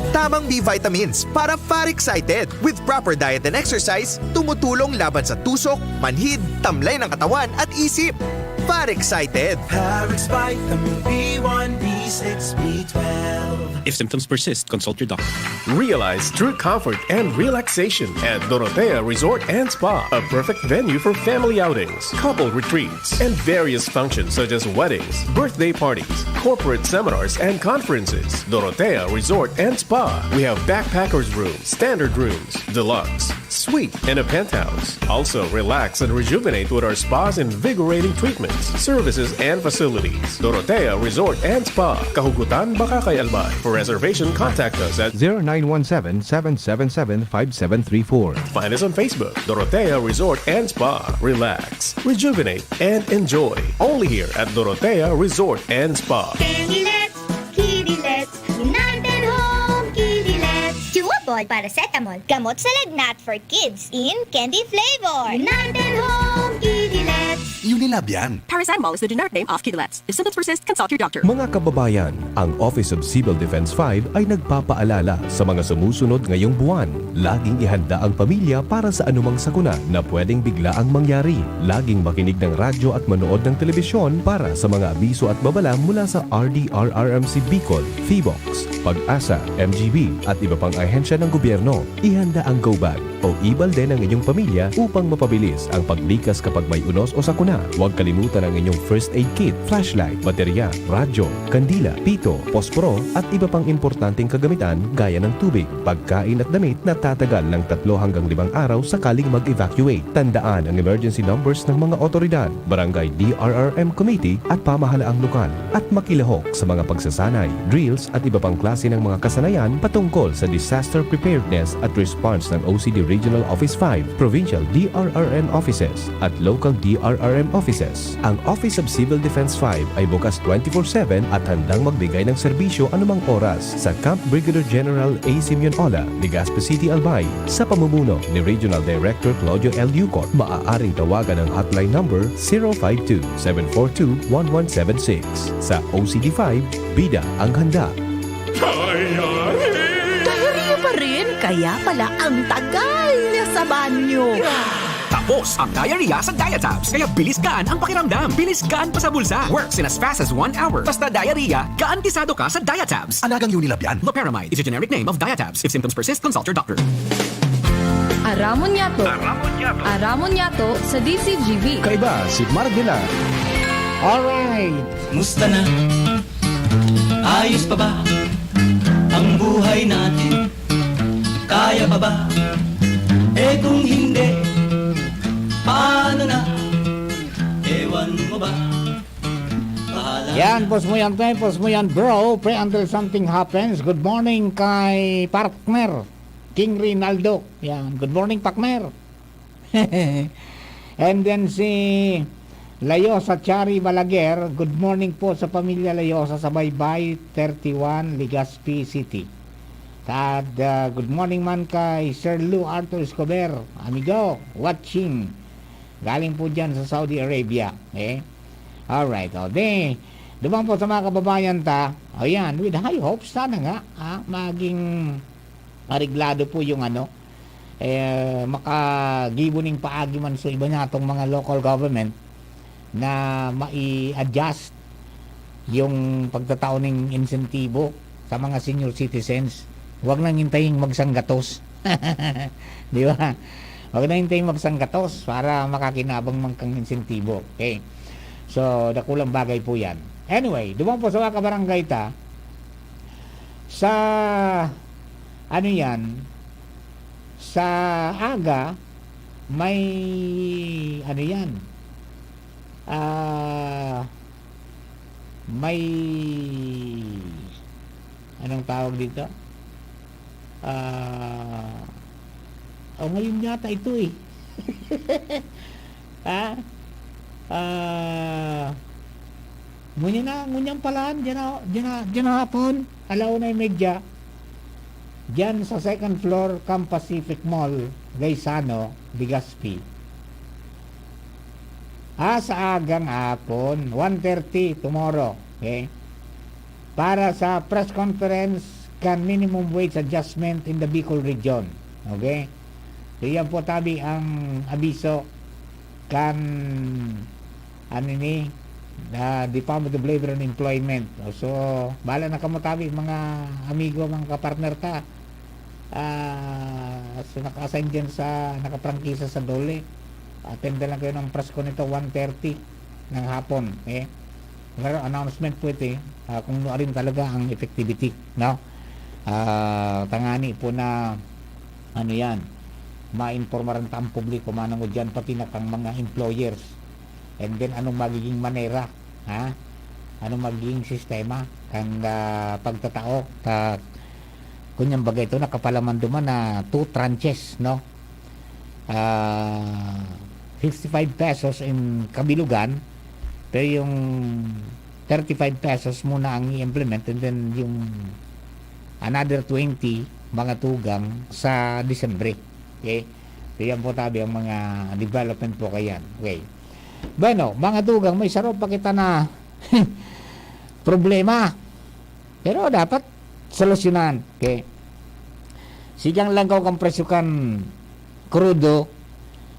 Tamang B vitamins para Far-Excited. With proper diet and exercise, tumutulong laban sa tusok, manhid, tamlay ng katawan at isip. Far-Excited. Vitamin B1, B6, B12. If symptoms persist, consult your doctor. Realize true comfort and relaxation at Dorotea Resort and Spa, a perfect venue for family outings, couple retreats, and various functions such as weddings, birthday parties, corporate seminars, and conferences. Dorotea Resort and Spa. We have backpackers rooms, standard rooms, deluxe, suite, and a penthouse. Also, relax and rejuvenate with our spas and invigorating treatments, services, and facilities. Dorotea Resort and Spa, Kahugutan, Bakakay, Albay. For reservation, contact us at 0917-777-5734. Find us on Facebook, Dorotea Resort and Spa. Relax, rejuvenate, and enjoy. Only here at Dorotea Resort and Spa. Kidilets, Kidilets, United Home Kidilets. Chewable paracetamol, gamot sa lagnat for kids in candy flavor. United Home Kidilets. Unilab yan. Paracetamol is the generic name of Kidilets. If symptoms persist, consult your doctor. Mga kababayan, ang Office of Civil Defense 5 ay nagpapaalala sa mga sumusunod ngayong buwan. Laging ihanda ang pamilya para sa anumang sakuna na pwedeng bigla ang mangyari. Laging makinig ng radyo at manood ng telebisyon para sa mga abiso at babala mula sa RDRRMC Bicol, Feebox, Pag-asa, MGB at iba pang ahensya ng gobyerno. Ihanda ang go bag o ibalde ng inyong pamilya upang mapabilis ang paglikas kapag may unos o sakuna. Huwag kalimutan ang inyong first aid kit, flashlight, baterya, radyo, kandila, pito, posporo at iba pang importanteng kagamitan gaya ng tubig, pagkain at damit na tatagal ng 3 hanggang 5 araw sakaling mag-evacuate. Tandaan ang emergency numbers ng mga otoridad, barangay DRRM committee at pamahalaang lokal at makilahok sa mga pagsasanay, drills at iba pang klase ng mga kasanayan patungkol sa disaster preparedness at response ng OCD Regional Office 5, Provincial DRRM offices at local DRRM offices. Ang Office of Civil Defense 5 ay bukas 24/7 at handang magbigay ng serbisyo anumang oras sa Camp Brigadier General A. Simeon Ola, Legazpi City, Albay. Sa pamumuno ni Regional Director Claudio L. Yucot, maaaring tawagan ang hotline number 052-742-1176. Sa OCD5, bida ang handa. Diarrhea pa rin, kaya pala ang tagal niya sa banyo. Tapos ang diarrhea sa Diatabs. Kaya bilis gaan ang pakiramdam. Bilis gaan pa sa bulsa. Works in as fast as 1 hour. Basta diarrhea, garantisado ka sa Diatabs. Alagang Unilab yan. Loperamide is a generic name of Diatabs. If symptoms persist, consult your doctor. Aramon Yato sa DCGB. Kaiba si Mardila. Alright. Musta na? Ayos pa ba ang buhay natin? Kaya pa ba? Eh kung hindi, paano na? Ewan mo ba? Bahala. Yan, post mo yan, tayo, post mo yan, bro. Pray until something happens. Good morning kay partner, King Rinaldo. Yan, good morning, partner. And then si Layosa Chari Balaguer, good morning po sa pamilya Layosa sa Baybay 31, Legazpi City. At good morning man kay Sir Lou Arthur Escobar, amigo, watching. Galing po dyan sa Saudi Arabia. Alright, dumang po sa mga kababayan ayan, with high hopes, sana nga, maging ariglado po yung makagibuning paagi man so iba niya itong mga local government na mai-adjust yung pagtatao ng insentibo sa mga senior citizens. Huwag nang hintayin magsanggatos. Di ba? Huwag nang hintayin magsanggatos para makakinabang man kang insentibo. Okay? So, dakulang bagay po yan. Anyway, dumang po sa mga kabarangay ta, sa ano yan, sa aga, may ano yan, may anong tawag dito? Ngayon yata ito eh. Ngunyan palaan dyan hapon, alaw na medya dyan sa second floor Camp Pacific Mall, Gaisano, Legazpi. Sa agang hapon, 1:30 tomorrow, okay? Para sa press conference kan minimum wage adjustment in the Bicol region. Okay? So yan po tabi ang abiso kan the Department of Labor and Employment. So bala na kamo tabi mga amigo, mga kapartner ta. So naka-assign dyan sa nakaprangkisa sa Dole. Attend lang kayo ng press con nito 1:30 ng hapon. Okay? Pero announcement po ito kung ano rin talaga ang effectivity, no? Tangani po na ano yan, ma-informaran ta ang publiko manang dyan pati na kang mga employers, and then anong magiging manera, anong magiging sistema kang pagtatao kunyang bagay ito nakapalaman duman na 2 tranches, no? 55 pesos in kabilugan, pero yung 35 pesos muna ang i-implement, and then yung another 20 mga tugang sa Disyembre. Okay? So yan po tabi ang mga development po kayan. Okay. Bueno, mga tugang, may sarap pa kita na problema. Pero dapat solusyonan. Okay? Sigang lang kang presyo kan krudo,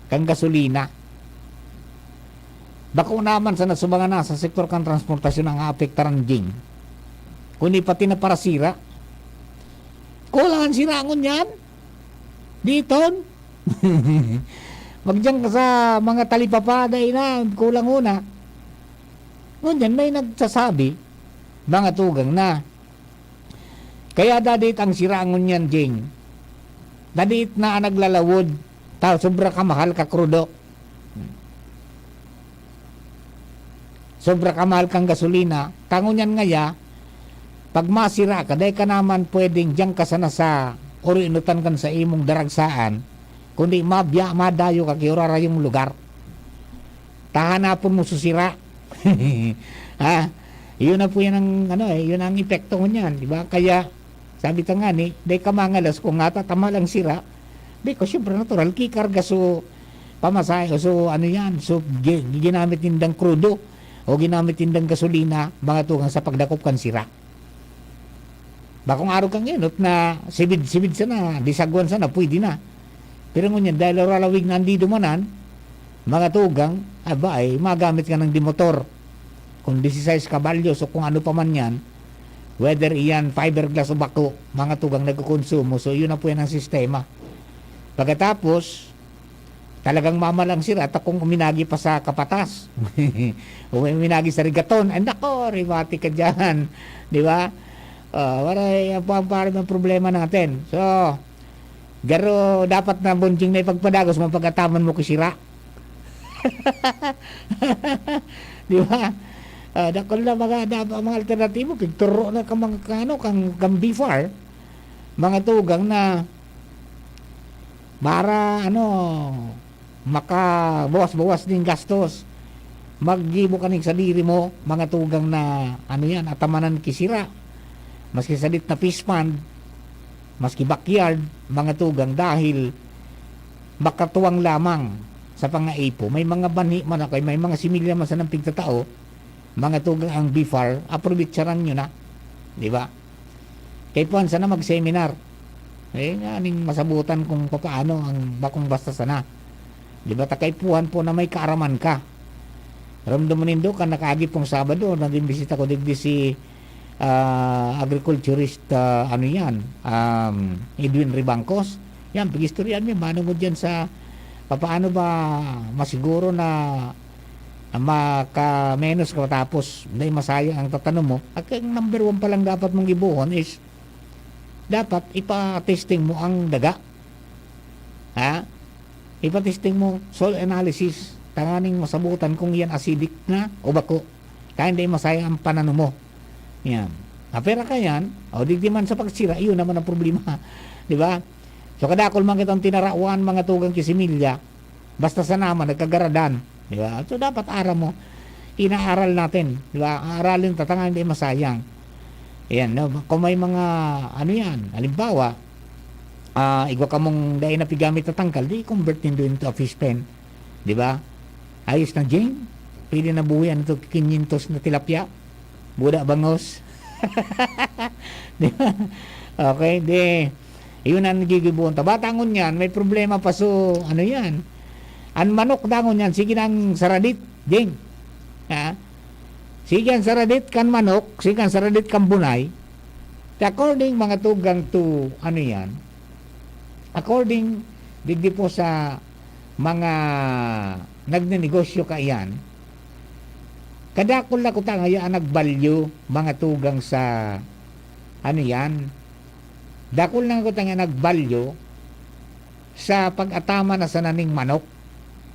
kang gasolina. Bako naman sa nasubangan na sa sektor kan transportasyon ang apektaran ding. Kundi pati na para sira. Kulangan sirangon yan. Diton. Magdiyan ka sa mga talipapaday na kulang una. Ngunyan may nagsasabi, mga tugang na, kaya dadit ang sirangon yan, Jing. Dadit na naglalawod, sobra ka mahal ka krudo. Sobra ka mahal kang gasolina, tangon yan ngaya, pag masira ka, dahil ka naman pwedeng dyan ka sana sa orinutan kan sa imong daragsaan, kundi madayo ka kiurara yung lugar. Tahanapon mo susira. Yun na po yan ang, yun ang epekto mo niyan, di ba? Kaya, sabi ta nga ni, dahil ka mangalas kung nga tama lang sira, di ko syempre natural, kikarga so pamasahe, so so ginamit nindang krudo, o ginamit nindang gasolina, mga tugang sa pagdakop kan sira. Bakong araw kang inot na sibid sana, disagwan sana, pwede na. Pero ngunyan, dahil lalawig na hindi dumanan, mga tugang, magamit ka ng dimotor. Kung 16 kabalyos o kung ano pa man yan, whether iyan fiberglass o bako, mga tugang nagkukonsumo. So yun na po yan ang sistema. Pagkatapos, talagang mamalang sira at kung uminagi pa sa kapatas. Uminagi sa rigaton, ay nako, ribati ka dyan. Di ba? Waray ang parang ng problema natin. So, garo dapat na bunjing na ipagpadagos mapagkataman mo kisira. Di ba? Dakol na mga alternatibo, kagturo na ka mga kang bifar, mga tugang na para makabawas-bawas din gastos. Maggibo ka ning sa diri mo, mga tugang na atamanan kisira. Maski salit na fish pond, maski backyard, mga tugang, dahil makatuwang lamang sa pangaipo. May mga bani man ako, may mga similya man sa ng pigtatao, mga tugang ang bifar, aprobitsaran nyo na. Di ba? Kay Puan, sana mag-seminar. nga ning masabutan kung paano ang bakong basta sana. Di ba takaipuhan po na may kaaraman ka. Ramdam mo nindo kan nakaagi pong Sabado, naging bisita ko digdi si agriculturist Edwin Ribangcos. Yan, pag-istoryan mo, mano mo dyan sa paano ba masiguro na maka-menos ka tapos na masayang ang tatanong mo. At ang number 1 pa lang dapat mong ibuhon is dapat ipa-testing mo ang daga. Ha? Ipa-testing mo soil analysis. Tanganing masabutan kung yan acidic na o bako. Kaya hindi masayang ang panano mo. Yan. Pera ka yan, o digdi man sa pagsira, iyon naman ang problema. Di ba? So kadakol man kitang tinarawan mga tugang kisimilya, basta sa naman, nagkagaradan. Di ba? So dapat aral mo, inaaral natin. Di ba? Aralin tatangan, hindi masayang. Ayan, no? Kung may mga, halimbawa, igwa ka mong dahil na pigamit na tangkal, di convert nyo into a fish pen. Di ba? Ayos na, Jane. Pwede na buhayan ito 500 na tilapia. Buda bangos. Di ba? Okay, di. Iyon ang nagigibuon. Tabatangon yan, may problema pa so, yan. Ang manok dangon yan, sige nang saradit, Jane. Ha? Sige ang saradit kan manok, sige ang saradit kan bunay. According mga tugang to, according, digdi po sa mga nagnenegosyo ka yan, kadakol na ko tangaya nagbalyo mga tugang sa dakol na ko tangaya nagbalyo sa pag-atama na sa naning manok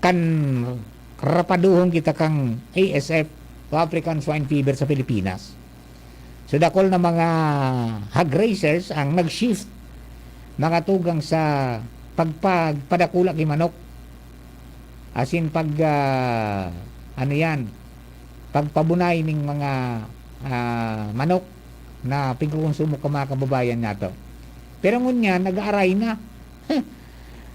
kan rapaduhong kita kang ASF o African Swine Fever sa Pilipinas. So dakol na mga hog raisers ang nag-shift mga tugang sa pagpadakula kay manok. As in pagpabunay ning mga manok na pingkonsumo ka mga kababayan nato. Pero ngunyan nag-aaray na.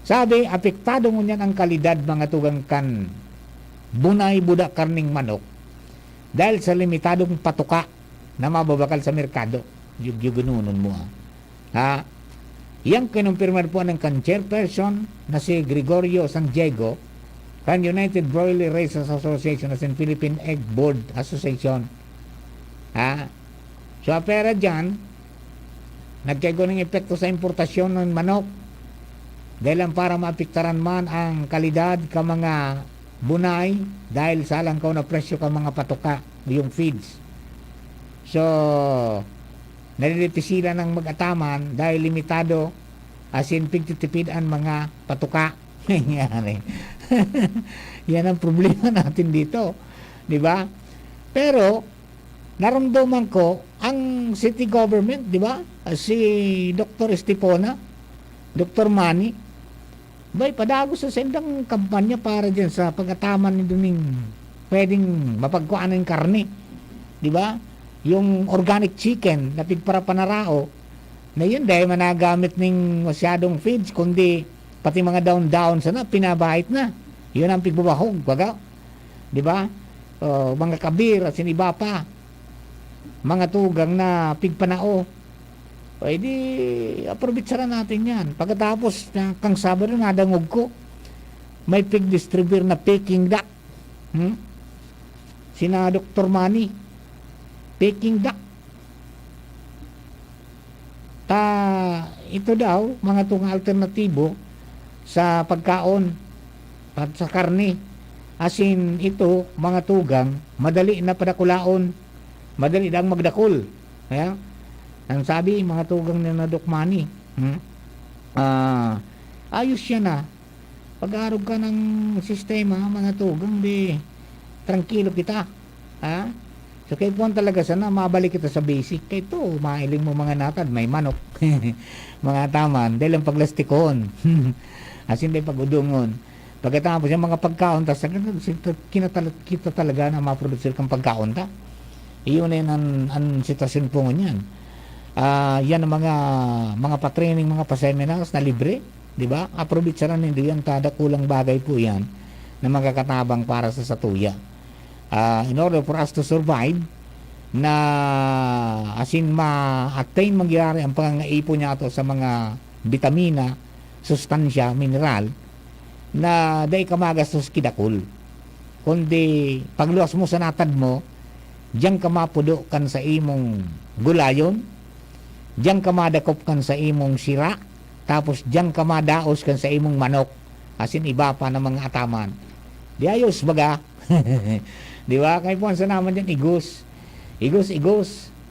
Sabi, apektado ngunyan ang kalidad mga tugang kan bunay buda karning manok dahil sa limitadong patuka na mababakal sa merkado. Yugununon mo ha. Yang kinumpirmar po ng kan chairperson na si Gregorio San Diego kan United Broiler Raisers Association as in Philippine Egg Board Association. Ha? So apera dyan, nagkaigo ng epekto sa importasyon ng manok dahil lang para maapektaran man ang kalidad ka mga bunay dahil salang ka na presyo ka mga patuka yung feeds. So nalilipisilan ng mag-ataman dahil limitado as in pigtitipid ang mga patuka. Nangyari. Yan ang problema natin dito, di ba? Pero naramdaman ko ang city government, di ba? Si Dr. Estipona, Dr. Manny, bay padago sa sendang kampanya para diyan sa pag-ataman ni Duming pwedeng mapagkuanan ng karne, di ba? Yung organic chicken na pigpara panarao na yun dahil managamit ng masyadong feeds kundi pati mga down sana pinabahit na. Yun ang pigbabahog, baga. 'Di ba? Mga kabir at siniba pa. Mga tugang na pigpanao. Pwede aprobitsaran natin 'yan. Pagkatapos kang Sabado nadangog ko may pig distributor na Peking duck. Sina Dr. Manny. Peking duck. Ito daw mga tunga alternatibo sa pagkaon at sa karne. As in ito mga tugang madali na padakulaon, madali lang magdakol. Kaya ang sabi mga tugang na Dokmani, ayos siya na pag-arog ka ng sistema mga tugang di tranquilo kita, ha? So kaya po talaga sana mabalik kita sa basic. Kaya ito, mailing mo mga natad, may manok, mga taman, dahil ang paglastikon, as in dahil pag-udungon. Pagkatapos yung mga pagkaon, kita talaga na maproducer kang pagkaon ta. Iyon na yun ang sitwasyon po ngunyan. Yan ang mga pa-training, mga pa-seminars na libre, di ba? Aprobitsaran hindi yan, tada kulang bagay po yan na magkakatabang para sa satuya. In order for us to survive na as in ma-attain mangyari ang pangangaipo niya ito sa mga bitamina, sustansya, mineral na day ka magastos kidakul. Kundi pagluwas mo sa natad mo, diyan ka mapudo kan sa imong gulayon, diyan ka madakop kan sa imong sira, tapos diyan ka madaos kan sa imong manok, asin iba pa ng mga ataman. Di ayos baga. Di ba? Kaya po sa naman dyan, igos.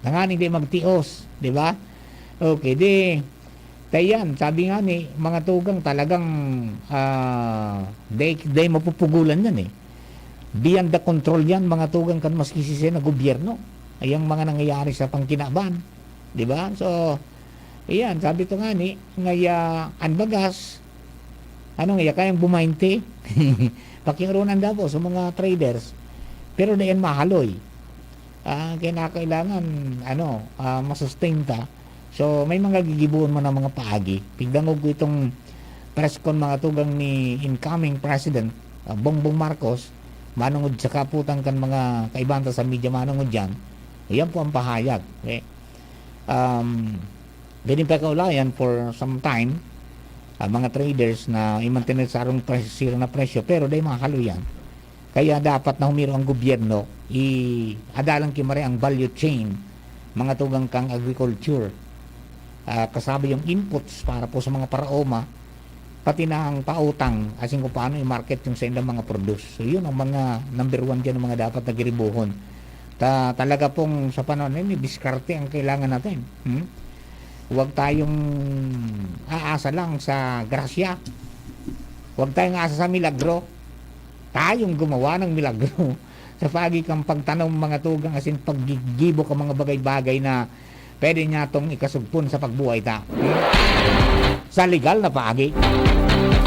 Nanganing di magtios. Di ba? Okay, di. Tayan, sabi nga ni, mga tugang talagang day mapupugulan yan eh. Beyond the control yan, mga tugang kan mas kisisi na gobyerno. Ay ang mga nangyayari sa pangkinaban. Di ba? So, ayan, sabi to nga ni, ngaya anbagas, ngaya kayang bumainte. Pakiurunan daw po sa mga traders. Pero na yan mahaloy. Kailangan, masustain ta. So, may mga gigibuon mo ng mga paagi. Pigdangog ko itong press con mga tugang ni incoming President Bongbong Marcos, manungod sa kaputan kan mga kaibanta sa media manungod dyan. Yan po ang pahayag. Okay? Ganyan pa kaulayan for some time, mga traders na i-maintain sa arong sira na presyo, pero dahil mga kaluyan. Kaya dapat na humiro ang gobyerno, adalang kimare ang value chain, mga tugang kang agriculture, kasama yung inputs para po sa mga paraoma, pati na ang pautang, asin kung paano i-market yung sa ilang mga produce. So yun ang mga number 1 dyan, ang mga dapat na giribuhon. Talaga pong sa panahon na diskarte ang kailangan natin. Huwag tayong aasa lang sa grasya. Huwag tayong aasa sa milagro. Tayong gumawa ng milagro. Sa pagi kang pagtanaw mga tugang, asin paggigibo ka mga bagay-bagay na pwede niya itong ikasugpon sa pagbuhay ta. Sa legal na paagi.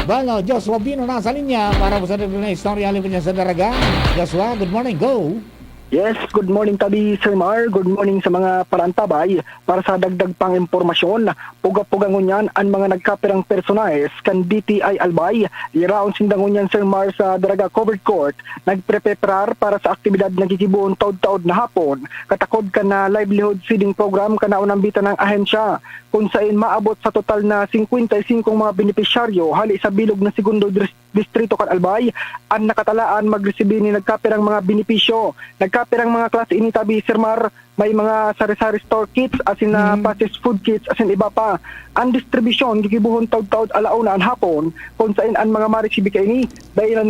Bueno, Joshua Bino nasa linya para po sa na istorya halipin niya sa daraga. Joshua, good morning, go! Yes, good morning tabi Sir Mar, good morning sa mga parantabay. Para sa dagdag pang impormasyon, puga-puga ngunyan ang mga nagkapirang personahes kan DTI Albay, iraon sindang ngunyan Sir Mar sa Daraga Covered Court, nagpreparar para sa aktibidad na gigibuon taod-taod na hapon, katakod ka na livelihood seeding program kana unang bita ng ahensya, kung saan maabot sa total na 55 mga benepisyaryo hali sa bilog na segundo distrito kan Albay, ang nakatalaan magresibi ni nagkapirang mga benepisyo. Nagkapirang mga klase ini tabi Sir Mar, may mga sari-sari store kits asin na processed food kits asin iba pa. Ang distribusyon gigibuhon taud-taud alauna ang hapon, kung saan ang mga maresibi kay ni dahil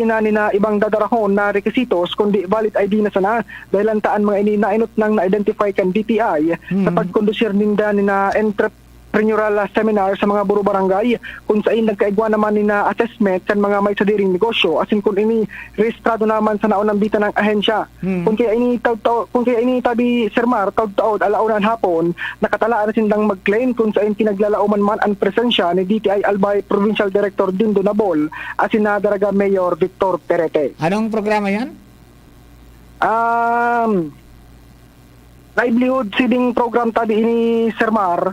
na ni na ibang dadarahon na rekisitos kundi valid ID na sana, dahil taan mga ini nainot nang na-identify kan DTI sa pagkondusir ninda ni na entrepreneurial seminar sa mga buro barangay, kung saan nagkaigwa naman ni na assessment sa mga may sadiring negosyo asin kung ini rehistrado naman sa naunang bita ng ahensya. Kung kaya ini tabi Sir Mar taud-taod alaunan hapon, nakatalaan na sindang mag-claim kung saan kinaglalauman man ang presensya ni DTI Albay Provincial Director Dindo Nabol asin na Daraga Mayor Victor Perete. Anong programa yan? Livelihood seeding program tabi ini Sir Mar.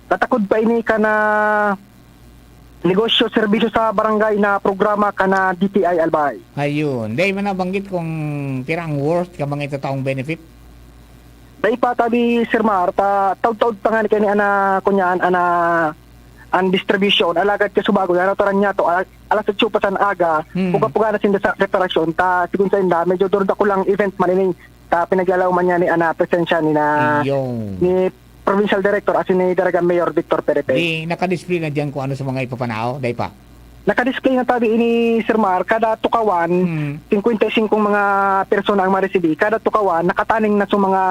Tatakod pa ini ka na negosyo serbisyo sa barangay na programa ka na DTI Albay. Ayun. Dahil man nabanggit kung pirang worth ka mga itataong benefit? Dahil pa tabi Sir Mar, taud-taud pa nga ni kani ana kunyan ana ang distribution alagad ka subago na taran niya to alas 8 pa sa aga, puga-puga na sinda sa preparasyon ta sigun sa inda medyo durda ko lang event man ini ta pinaglalaw man niya ni ana presensya ni na ni Provincial Director asin ni Daraga Mayor Victor Perete. Naka-display na diyan kung ano sa mga ipapanao, dahil pa? Naka-display na tabi ini Sir Mar, kada tukawan 55 mga persona ang maresibi, kada tukawan nakataning na sa mga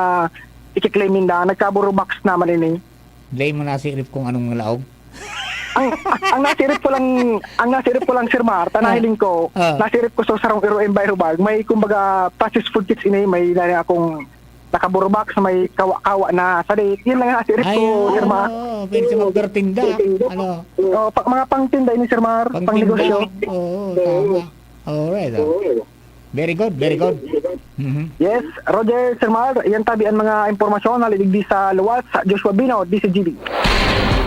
ikiklaimin na nagkaburo box naman ini. Blame mo na si Rip kung anong laog. ang nasirip ko lang Sir Mar, tanahiling ko, nasirip ko sa sarong Iro Envirobag, may kumbaga processed food kits ini, may dali akong nakaburbak sa may kawa-kawa na salit. Yun lang nasirip ko, Sir Mar. Pwede sa magdartinda. Mga pangtinda ini Sir Mar, pang negosyo. Tama. Alright. Very good, very good. Yes, Roger, Sir Mar, yan tabi ang mga impormasyon na liligdi sa luwas sa Joshua Bino, DCGB.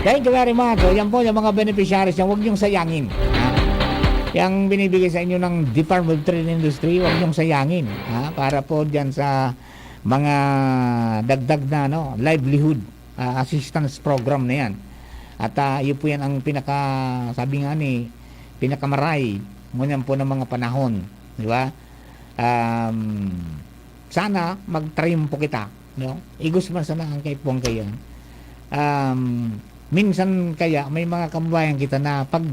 Thank you very much. Yan po yung mga beneficiaries yan, huwag niyong sayangin. Yang binibigay sa inyo ng Department of Trade and Industry, huwag niyong sayangin. Para po dyan sa mga dagdag na livelihood assistance program na yan. At yun po yan ang sabi nga ni, pinakamaray ngunyan po ng mga panahon, di ba? Sana mag-trim po kita, no? Igos man sana ang kay Pong kayo. Minsan kaya may mga kababayan kita na pag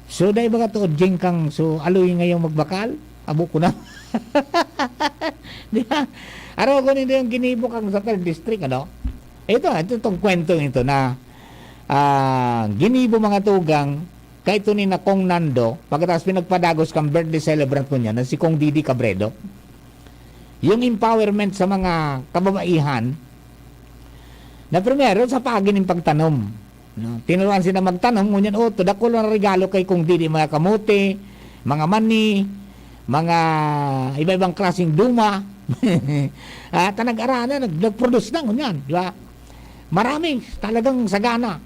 day baga to jengkang aloy ngayong magbakal, abo ko na. Di ba? Araw ko nito yung ginibok ang sa 3rd district, ano? Itong kwento ito na ginibo mga tugang kahit ni na Kong Nando, pagkatapos pinagpadagos kang birthday celebrant mo niya na si Kong Didi Cabredo. Yung empowerment sa mga kababaihan na primero sa pagin ng pagtanom. No? Tinuruan sila magtanom, ngunyan, dako lang regalo kay Kong Didi, mga kamote, mga mani, mga iba-ibang klaseng duma. Tanag-arana, nag-produce na, ngunyan, di ba? Marami, talagang sagana.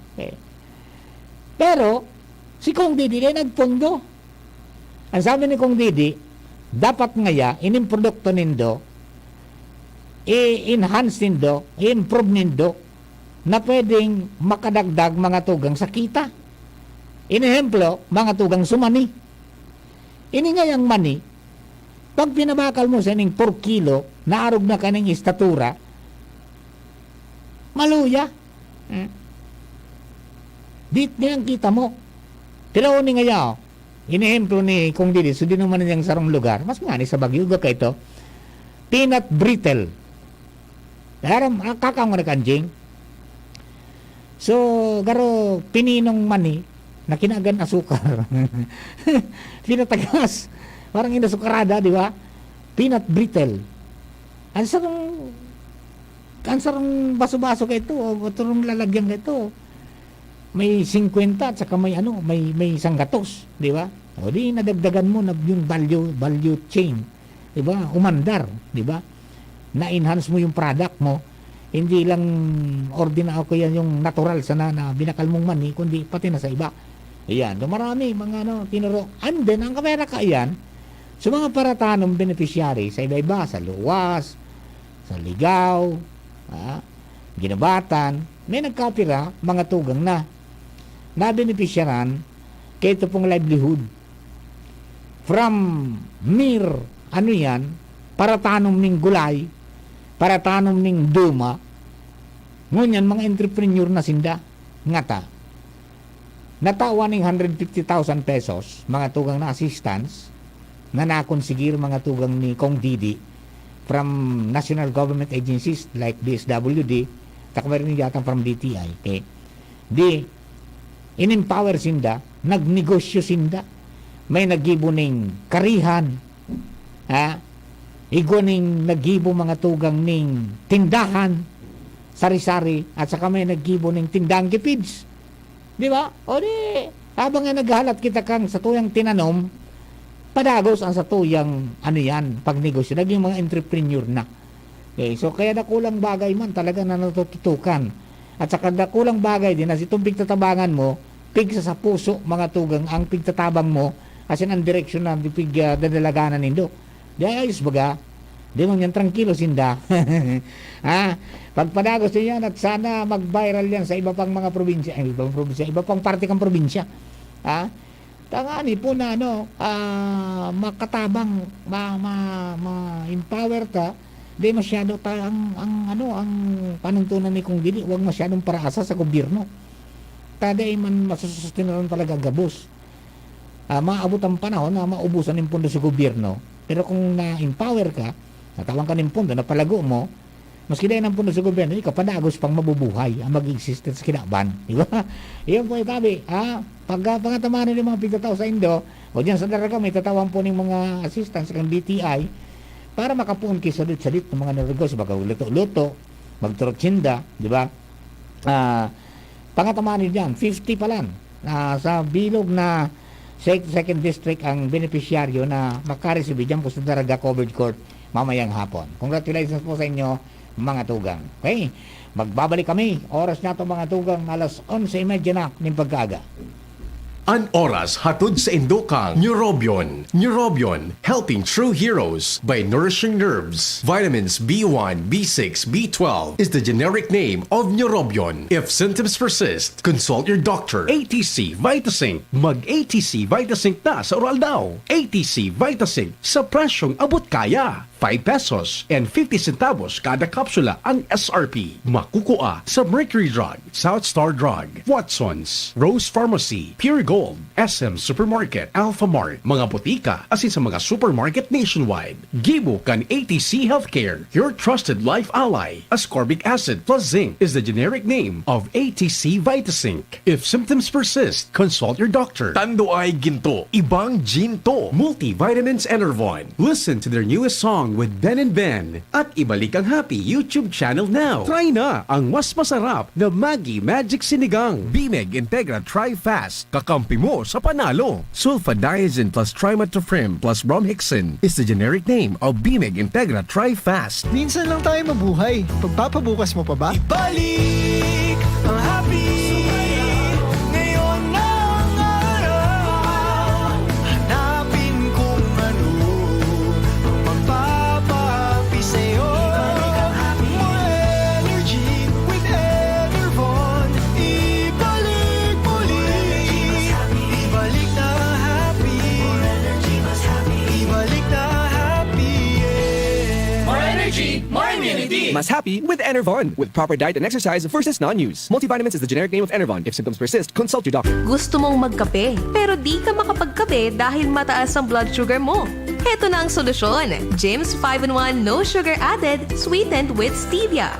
Pero, si Kong Didi nagpundo. Ang sabi ni Kong Didi, dapat ngaya, inimprodukto nindo, i-enhance nindo, i-improve nindo, na pwedeng makadagdag mga tugang sa kita. Inehemplo, mga tugang sumani. Ini ngayang mani, pag pinabakal mo sa ining 4 kilo, naarog na kaning istatura, maluya. Dit niya ang kita mo. Pero ni ngaya, inehemplo ni Kong Didi, so di naman niyang sarong lugar, mas nga ni sa Baguio, ka ito, peanut brittle. Daram, kakang mo na kanjing. So, garo, pininong mani, na kinagan asukar. Pinatagas. Parang inasukarada, di ba? Peanut brittle. Ang sarong baso-baso ka ito, o turong lalagyan ka ito. May 50 at saka may isang gatos, di ba? O di nadagdagan mo na yung value chain, di ba? Umandar, di ba? Na-enhance mo yung product mo. Hindi lang ordinary ko yan yung natural sana na binakal mong mani, kundi pati na sa iba. Ayan, so marami mga tinuro. And then, ang kamera ka yan, sa mga paratanong beneficiary, sa iba-iba, sa luwas, sa ligaw, ginabatan, may nagkapira, mga tugang na beneficiaran kaya ito pong livelihood. From mere, paratanong ning gulay, paratanong ning duma, ngunyan mga entrepreneur na sinda, ngata, natawa ng 150,000 pesos, mga tugang na assistance, na nakonsigir mga tugang ni Kong Didi from national government agencies like DSWD, takmarin yata from DTI, okay? In-empower sinda, nagnegosyo sinda, may nagibo ning karihan, igo ning nagibo mga tugang ning tindahan, sari-sari, at saka may nagibo ning tindang kipids. Di ba? O di, habang nga naghalat kita kang sa tuyang tinanom, padagos ang sa tuyang, pagnegosyo, naging mga entrepreneur na. Okay, so kaya nakulang bagay man talaga na natututukan. At saka nakulang bagay din, as itong pigtatabangan mo, pigsa sa puso, mga tugang, ang pigtatabang mo, as in ang direksyon na dadalaganan nindo. Di ayos baga, di mo yan tranquilo sinda. Pagpadagos din yan, at sana mag-viral yan sa iba pang mga probinsya, iba pang parte kang probinsya. Tangani po na makatabang, ma-empower ka, di masyado ang panuntunan ni Kong Didi, huwag masyadong paraasa sa gobyerno. Taday man masusustinan talaga gabos. Maabot ang panahon na maubusan ng pondo sa gobyerno. Pero kung na-empower ka, natawang ka ng pondo, napalago mo, maski dahil ng pondo sa gobyerno, kapadagos pang mabubuhay ang mag-exist sa kinaban. Di ba? Iyon po itabi. Pag pangatamaan ng mga pigtataw sa Indo, o dyan sa daraga, may tatawan po ng mga assistants ng DTI para makapuon kisalit-salit ng mga negosyo, magluto-luto, magtrotsinda, di ba? Pangatamaan dyan, 50 pa lang. Sa bilog na second district ang beneficiaryo na makareceive dyan po sa Daraga Covered Court mamayang hapon. Congratulations po sa inyo, mga tugang. Okay? Magbabalik kami. Oras na ito, mga tugang, alas 11:30 na ng pagkaga. An oras hatod sa Indokang Neurobion. Neurobion, helping true heroes by nourishing nerves. Vitamins B1, B6, B12 is the generic name of Neurobion. If symptoms persist, consult your doctor. ATC Vitasync. Mag-ATC Vitasync na sa oral daw. ATC Vitasync sa presyong abot kaya. 5 pesos and 50 centavos kada kapsula ang SRP. Makukuha sa Mercury Drug, South Star Drug, Watson's, Rose Pharmacy, Pure Gold, SM Supermarket, Alpha Mart, mga botika, asin sa mga supermarket nationwide. Gibo kan ATC Healthcare, your trusted life ally. Ascorbic acid plus zinc is the generic name of ATC Vitasync. If symptoms persist, consult your doctor. Tando ay ginto, ibang ginto. Multivitamins Enervon. Listen to their newest song with Ben and Ben at ibalik ang Happy YouTube channel now. Try na ang mas masarap na Maggi Magic Sinigang. Bimeg Integra Tri-Fast. Kakampi mo sa panalo. Sulfadiazine plus Trimethoprim plus Bromhexin is the generic name of Bimeg Integra Tri-Fast. Minsan lang tayo mabuhay. Pagpapabukas mo pa ba? Ibalik ang happy. Ngayon na ang araw. Hanapin kung ano ang magpapahappy sa'yo. Ibalik ang happy. More energy with Enervon. Ibalik muli. Ibalik na ang happy. More energy, mas happy. Ibalik na ang happy. More energy, more immunity. Mas happy with Enervon. With proper diet and exercise, versus non-use. Multivitamins is the generic name of Enervon. If symptoms persist, consult your doctor. Gusto mong magkape, pero di ka makapagkape dahil mataas ang blood sugar mo. Heto na ang solusyon. Jims 5-in-1 No Sugar Added, sweetened with stevia.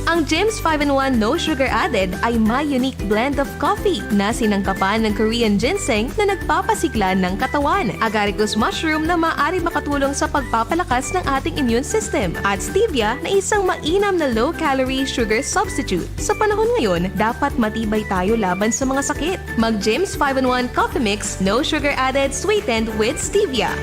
Ang Jims 5-in-1 No Sugar Added ay may unique blend of coffee na sinangkapan ng Korean ginseng na nagpapasigla ng katawan, agaricus mushroom na maaari makatulong sa pagpapalakas ng ating immune system, at stevia na isang mainam na low-calorie sugar substitute. Sa panahon ngayon, dapat matibay tayo laban sa mga sakit. Mag Jims 5-in-1 Coffee Mix No Sugar Added, sweetened with stevia.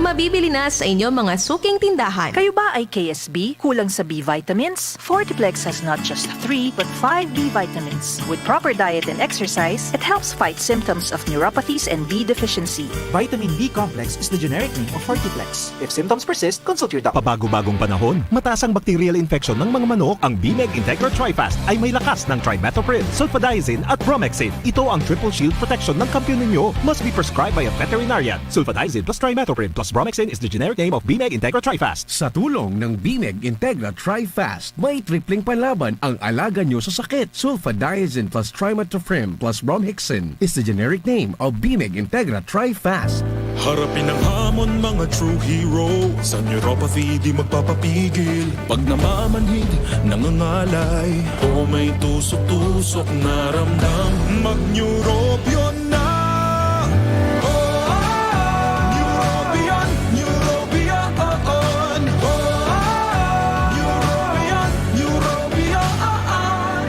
Mabibili na sa inyong mga suking tindahan. Kayo ba ay KSB? Kulang sa B vitamins? Fortiplex has not just 3 but 5 B vitamins. With proper diet and exercise, it helps fight symptoms of neuropathies and B deficiency. Vitamin B complex is the generic name of Fortiplex. If symptoms persist, consult your doctor. Pabago-bagong panahon, mataas ang bacterial infection ng mga manok, ang Bimeg Integra Tri-Fast ay may lakas ng trimethoprim, sulfadiazine at bromhexin. Ito ang triple shield protection ng kampiyon ninyo. Must be prescribed by a veterinarian. Sulfadiazine plus trimethoprim plus bromhexin is the generic name of Bimeg Integra Tri-Fast. Sa tulong ng Bimeg Integra Tri-Fast, may tripling panlaban ang alaga nyo sa sakit. Sulfadiazine plus Trimethoprim plus Bromhexin is the generic name of Bimeg Integra Tri-Fast. Harapin ang hamon, mga true hero. Sa neuropathy di magpapapigil. Pag namamanhid, nangangalay, o may tusok-tusok na ramdam, mag-neurobion na.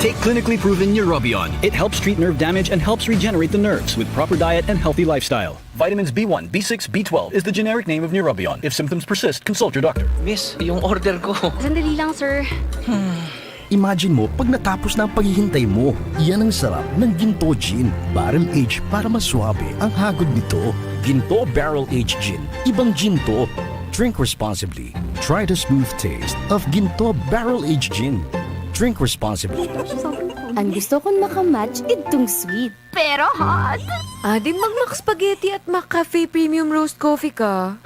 Take clinically proven Neurobion. It helps treat nerve damage and helps regenerate the nerves with proper diet and healthy lifestyle. Vitamins B1, B6, B12 is the generic name of Neurobion. If symptoms persist, consult your doctor. Miss, yung order ko. Sandali lang, sir. Imagine mo pag natapos na ang paghihintay mo. Yan ang sarap ng Ginto Gin. Barrel Age para maswabe ang hagod nito. Ginto Barrel Age Gin. Ibang ginto. Drink responsibly. Try the smooth taste of Ginto Barrel Age Gin. Drink responsibly. Ang gusto kong makamatch itong sweet. Pero hot. Di mag-Mac Spaghetti at Mac Cafe Premium Roast Coffee ka.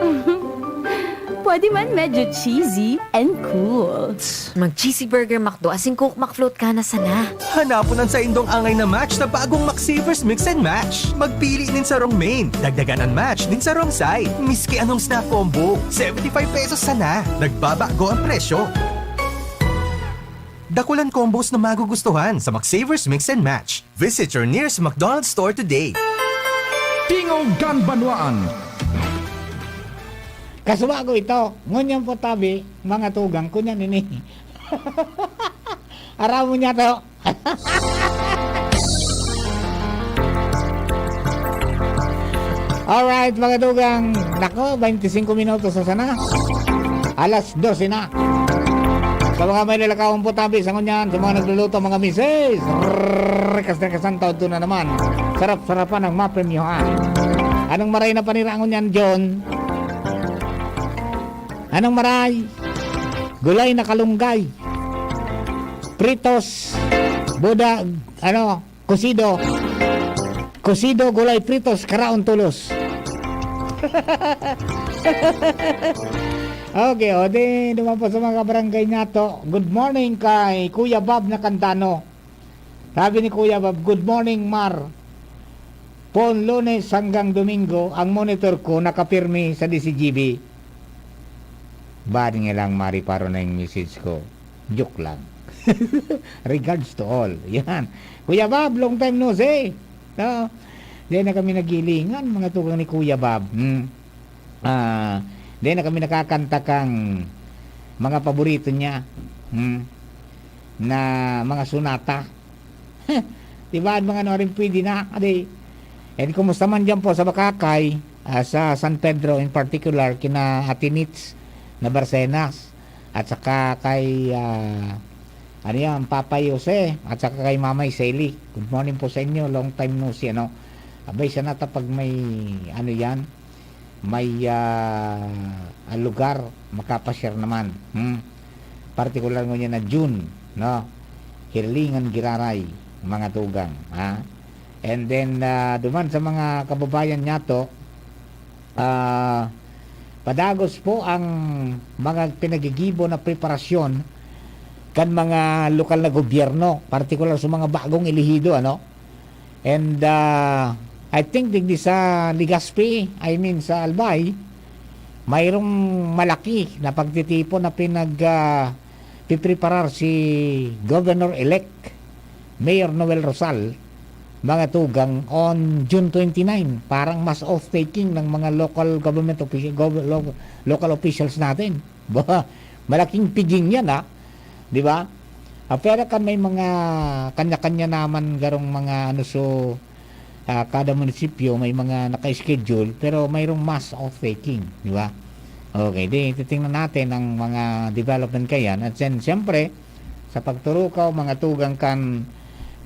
Pwede man medyo cheesy and cool. Mag-cheesy burger McDo, asing Coke McFloat ka na sana. Hanapunan sa indong angay na match na bagong McSavers Mix and Match. Magpili din sa wrong main. Dagdagan ang match din sa wrong side. Miski anong snack combo. 75 pesos sana. Nagbabago ang presyo. Dakulan combos na magugustuhan sa McSavers Mix and Match. Visit your nearest McDonald's store today. Tingog Ganbanwaan. Kasubago ito, ngunyan po tabi, mga tugang, kunyan ini. Aramo niya to. Alright, mga tugang, nako, 25 minutos sa sana. Alas 12 na. Sa mga may lalakawang putabi, sa ngunyan, sa mga nagluluto, mga misis. Kas-kasan taon na naman. Sarap-sarapan ang mapremyohan. Anong maray na panirangon yan, John? Anong maray? Gulay na kalunggay. Pritos. Buda, kusido. Kusido, gulay, pritos, karaon tulos. Okay, o di naman po sa mga barangay nato. Good morning kay Kuya Bob na Cantano. Sabi ni Kuya Bob, good morning Mar. Pon Lunes hanggang Domingo, ang monitor ko nakapirmi sa DCGB. Bad nga lang Mari paro na yung message ko. Joke lang. Regards to all. Yan. Kuya Bob, long time no see. No? Di na kami nagilingan, mga tugang ni Kuya Bob. Di na kami nakakanta kang mga paborito niya. Na mga sunata. Diba, mga ano rin pwede na. And kumusta man dyan po sa Bakakay, sa San Pedro in particular, kina Atinits na Barcenas, at saka kay Papa Jose, at saka kay Mamay Sally. Good morning po sa inyo, long time no see. Abay sa nata pag may may lugar makapashare naman. Particular mo niya na June, no? Hirlingan Giraray, mga tugang, ha? And then duman sa mga kababayan niya to, padagos po ang mga pinagigibo na preparasyon kan mga lokal na gobyerno, particular sa mga bagong elihido, and I think digdi sa Legazpi, sa Albay, mayroong malaki na pagtitipon na pipreparar si Governor-elect Mayor Noel Rosal, mga tugang, on June 29, parang mass off-taking ng mga local government local officials natin. Malaking piging yan, di ba? Pero kan may mga kanya-kanya naman garong mga kada munisipyo may mga naka-schedule, pero mayroong mass off-taking, di ba? Okay, titingnan natin ang mga development kayan. At then, siyempre, sa pagturukaw, mga tugang kan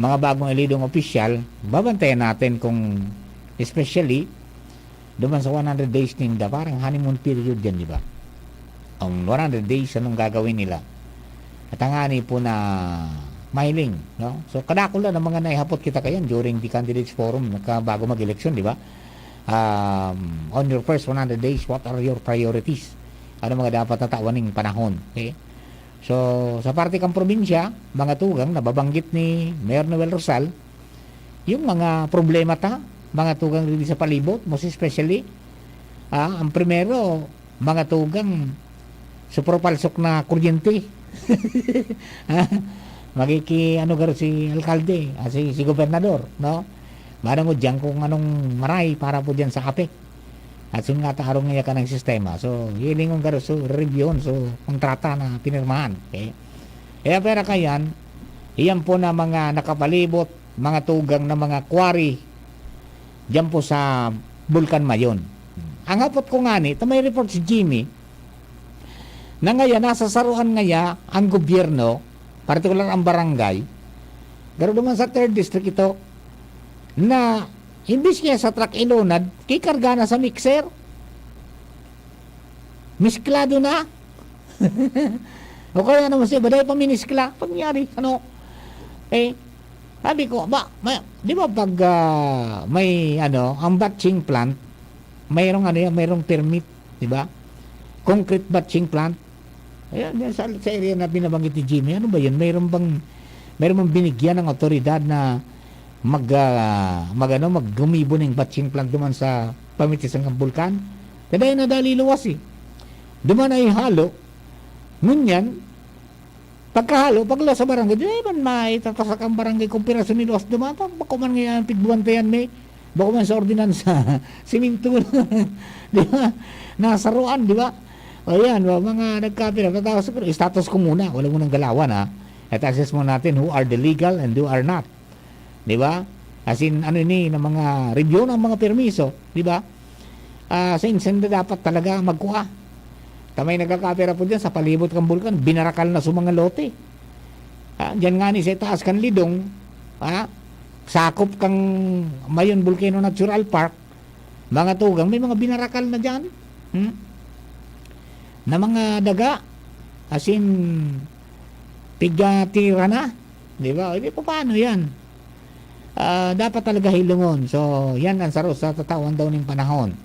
mga bagong elidong opisyal, babantayan natin kung, especially, duman sa 100 days ninda, parang honeymoon period yan, di ba? Ang 100 days, anong gagawin nila? At ang ani po na mahiling, no? So, kadakula ng mga naihapot kita kayan during the Candidates Forum, bago mag-eleksyon, di ba? On your first 100 days, what are your priorities? Ano mga dapat natawaning panahon? Okay? So, sa parte kang probinsya, mga tugang, nababanggit ni Mayor Noel Rosal, yung mga problema mga tugang rin sa palibot, most especially, ang primero, mga tugang, supropalsok na kuryente. Garo si alkalde, si gobernador, no? Marang mo dyan kung anong maray para po dyan sa APEC. At sun nga taarong nga ka ng sistema. So, hiling kong garo so review, so kontrata na pinirmahan. Okay? Kaya pera kayan, iyan po na mga nakapalibot, mga tugang na mga quarry dyan po sa Bulkan Mayon. Ang hapot ko nga ito may report si Jimmy na ngaya, nasa saruan ngaya ang gobyerno, particular ang barangay, garo naman sa 3rd district ito, na imbis niya sa truck ilunad, kikarga na sa mixer. Misklado na. O kaya naman siya, baday pa miniskla. Pangyari, sabi ko, di ba pag may, ang batching plant, mayroong permit, di ba? Concrete batching plant. Ayan, sa area na binabanggit ni Jimmy, ano ba yun? Mayroon bang binigyan ng otoridad na maggumibo ng batching plant duman sa pamitisang ng bulkan? Kaya na dali luwas duman ay halo, ngunyan, pagkahalo, pagla sa barangay, di man maitatasak ang barangay kumpirasyon ni luwas duman, bako man ngayon pigbuwantayan bako man sa ordinansa, siminto di ba? Nasaruan, di ba? O yan, mga nagkapira, status ko muna, wala mo nang galawan at assess mo natin who are the legal and who are not. Di ba? As in, na mga review ng mga permiso, di ba? Sa insenda dapat talaga magkuha. Tamay nagkakapera po dyan sa palibot kang bulkan, binarakal na sa mga lote. Diyan nga ni sa taas kan lidong, sakop kang Mayon Volcano Natural Park, mga tugang, may mga binarakal na dyan. Na mga daga, as in, pigatira na. Di ba? Hindi pa paano yan. Dapat talaga hilungon. So, yan ang saros sa tatawan daw ng panahon.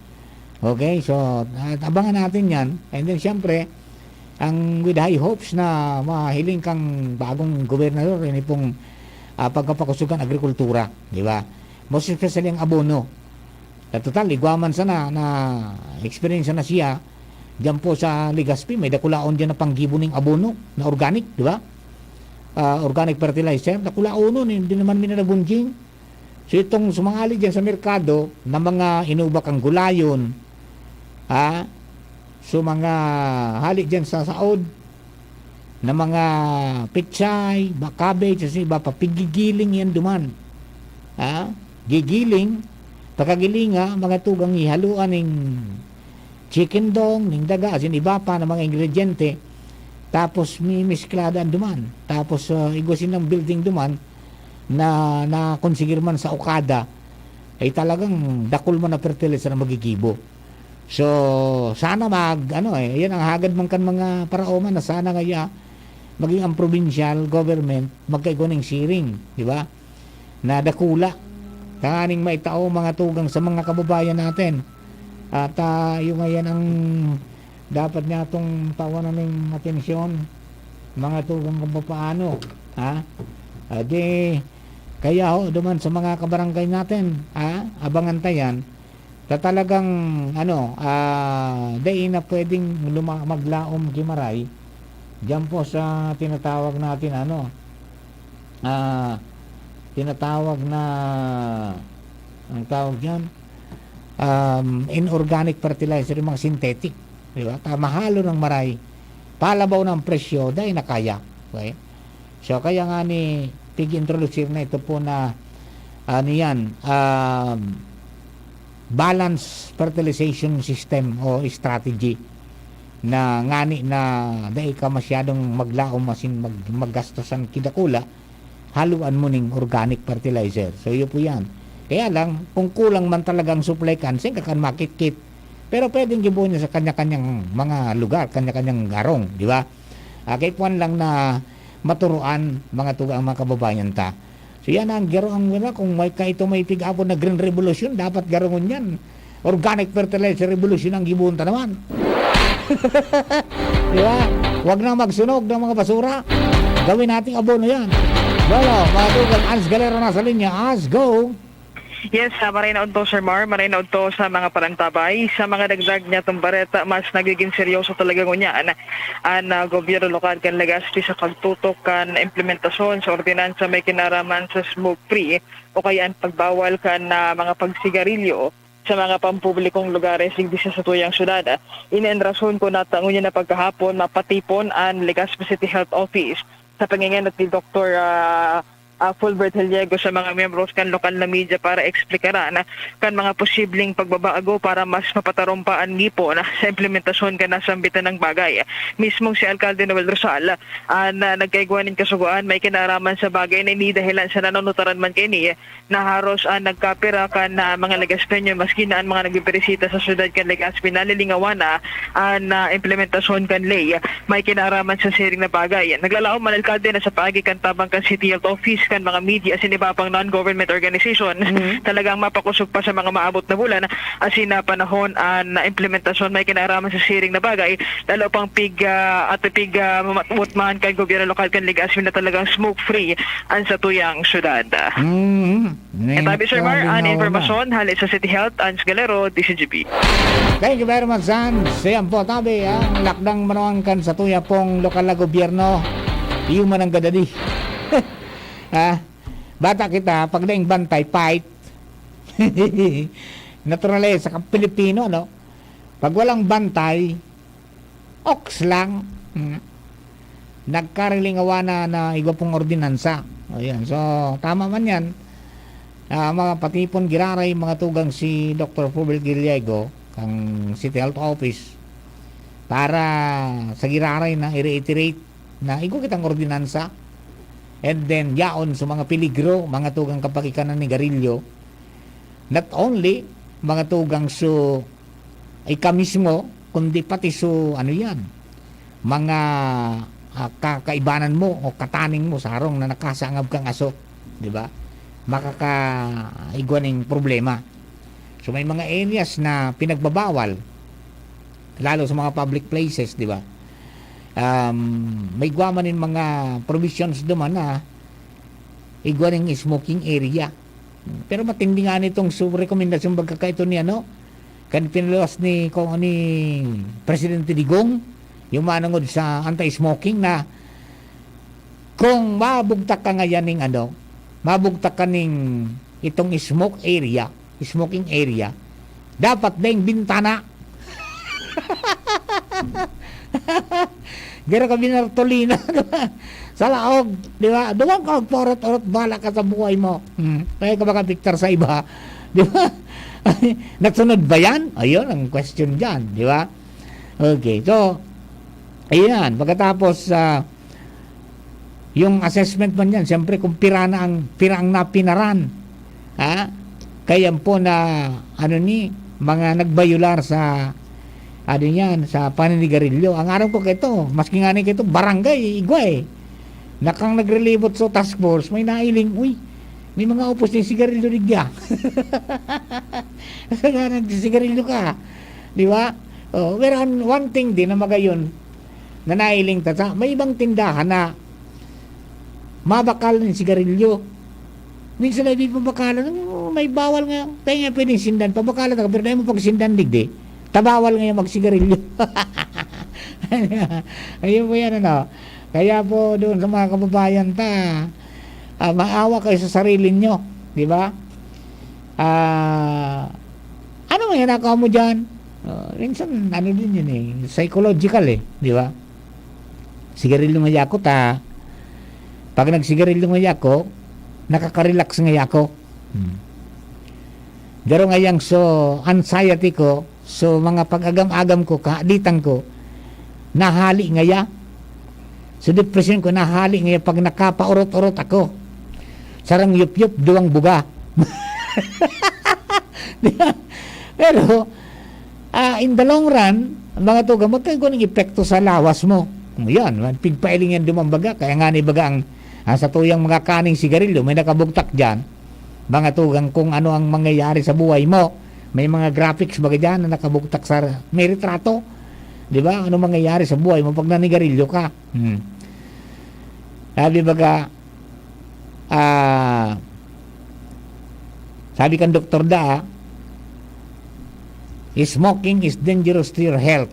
Okay? So, abangan natin yan. And then, syempre, ang with high hopes na mahiling kang bagong gobernador, yun pong pagkapakusugan agrikultura. Di ba? Most especially ang abono. Sa total, igwaman sana na experience na siya diyan po sa Legazpi. May dakulaon dyan na panggibo ng abono na organic. Di ba? Organic fertilizer. Dakulaon nun. Hindi naman minanagunjing. So, itong sumangali dyan sa merkado na mga inubak ang gulayon, so mga halik dyan sa saod na mga pichay, cabbage, iba pa, pigigiling yan duman. Gigiling, pagkagilinga, mga tugang ihaluan ng chicken dong, ng daga, as in iba pa na mga ingrediente, tapos may miskladaan duman. Tapos igusin ng building duman na konsigir man sa Okada, ay talagang dakol man na fertilizer na magigibo. So, sana yan ang hagad man kan mga paraoman na sana kaya maging ang provincial government magkaigo ng siring, di ba? Na dakula. Tanganing maitao mga tugang sa mga kababayan natin. At yung ngayon ang dapat niya itong tawanan ng atensyon, mga tugang kung paano. Kaya duman sa mga kabarangay natin, abangan tayan, talagang day na pwedeng maglaom gimaray diyan po sa tinatawag natin tinatawag na ang tawag diyan inorganic fertilizer, yung mga synthetic, di ba? Mahalo ng maray, palabaw ng presyo dahil nakaya. Okay? So kaya nga ni pig-introduce na ito po na balance fertilization system o strategy na ngani na dahil ka masyadong maglaom masin maggastosan kidakula, haluan mo ng organic fertilizer. So yun po yan. Kaya lang, kung kulang man talagang supply kansing, kakan makit-kit. Pero pwedeng gibuhin niya sa kanya-kanyang mga lugar, kanya-kanyang garong, di ba? Kahit one lang na maturuan mga tugang mga kababayan ta. So yan ang garong kung may tig-apon na Green Revolution, dapat garongon yan. Organic fertilizer revolution ang gibuhin ta naman. Di ba? Huwag na magsunog ng mga basura. Gawin nating abono yan. Well, mga tugang, Ans Galero na sa linya. Ans, go! Yes, maray na to, Sir Mar, maray na to sa mga parantabay. Sa mga dagdag niya itong bareta, mas nagiging seryoso talaga ngunyan ang gobyerno lokal kan Legazpi sa pagtutok kan implementasyon sa ordinansa may kinaraman sa smoke-free o kaya ang pagbawal kan mga pagsigarilyo sa mga pampublikong lugares hindi sa tuyang syudad. Inenrason ko na tangunya na pagkahapon mapatipon ang Legazpi City Health Office sa pangingan ni Dr. Fulbert Heliego sa mga miyembros kan lokal na media para eksplikaran kan mga posibleng pagbabago para mas mapatarumpaan nipo na sa implementasyon kan nasambitan ng bagay. Mismong si Alcalde Noel Rosal na nagkaigwanin kasuguan may kinaraman sa bagay na inidahilan sa nanunutaran man kini na haros nagkapira kan mga Legazpenyo maski na ang mga nagbibirisita sa syudad kan Legazpi nalilingawan ang implementasyon kan ley may kinaraman sa siring na bagay. Naglalaom man Alcalde na sa paagi kan tabang kan City Health Office kan mga media asin iba pang non-government organization talagang mapakusog pa sa mga maabot na bulan asin na panahon na implementasyon may kinaraman sa siring na bagay lalo pang mamatmutman kan gobyerno lokal kan Legazpi na talagang smoke-free ang sa tuyang syudad. Tabi Sir Mar, ang informasyon halit sa City Health, Ans Galero, DCGB. Thank you very much, San. Siyan po, tabi, ang lakdang manawangkan sa tuya pong lokal na gobyerno, yung manang gadadi. Bata kita, pag naing bantay, fight. Naturally, sa Pilipino, no? Pag walang bantay, ox lang. Nagkarilingawa na iba pong ordinansa. Ayan. So, tama man yan. Mga patipon giraray, mga tugang si Dr. Fulbert Heliego, ang City Health Office. para sa giraray na i-reiterate na igo kitang ordinansa, and then yaon sa mga peligro, mga tugang kapagikanan ni garilyo, not only mga tugang so ika mismo, kundi pati so ano yan, mga kakaibanan mo o kataning mo sa harong na nakasangab kang aso, di ba? Makakaigwaning problema. So may mga areas na pinagbabawal, lalo sa mga public places, di ba? May guwamanin mga provisions duman na igwaning smoking area. Pero matindi nga nitong rekomendasyon bagkakaito ni ano, kan pinaluwas ni Presidente Digong, yung manangod sa anti-smoking na kung mabugtak ka ngayon ng ano, mabugtak ka ng itong smoking area, dapat ding bintana. Gara ka binartolina sa laog, di ba? Duwang ka magporot-orot, bala ka sa buhay mo. Kaya ka baka picture sa iba, di ba? Nagsunod ba yan? Ayun ang question dyan, di ba? Okay, so ayan, pagkatapos yung assessment man yan, siyempre kung pira ang napinaran, ha? Kaya po na mga nagbayular sa sa paninigarilyo. Ang aram ko kito, maski nga ni kito barangay igway. Nakang nagrelibot sa task force, may nailing, may mga upos ng sigarilyo digya. Nagsigarilyo ka, di ba? Pero one thing din na magayon na nailing tata, may ibang tindahan na mabakal ng sigarilyo. Minsan na di pabakalan, may bawal nga, tayo nga pwedeng sindan, pabakalan ka, pero dahil mo pag sindan digdi, tabawal nga yung magsigarilyo. Ayun po yan, ano. Kaya po doon sa mga kababayan maawa kayo sa sarili nyo, di ba? Ano nga yan ako mo dyan? Minsan, ano din yun psychological di ba? Sigarilyo nga yako pag nagsigarilyo nga yako, nakaka-relax nga yako. Pero ngayang so anxiety ko, so mga pag-agam-agam ko, kaaditan ko, nahali nga ya. So depression ko, nahali nga ya pag nakapaurot-urot ako. Sarang yup-yup, duwang buga. Pero, in the long run, mga to, gamot kayo ko ng epekto sa lawas mo. Yan, pigpailing yan dumambaga. Kaya nga ni baga sa tuyang mga kaning sigarilyo, may nakabugtak dyan. Mga tugang kung ano ang mangyayari sa buhay mo. May mga graphics baga dyan na nakabugtak sa may retrato. Di ba? Ano mangyayari sa buhay mo pag nanigarilyo ka? Sabi baga, sabi kan Dr. Da, smoking is dangerous to your health.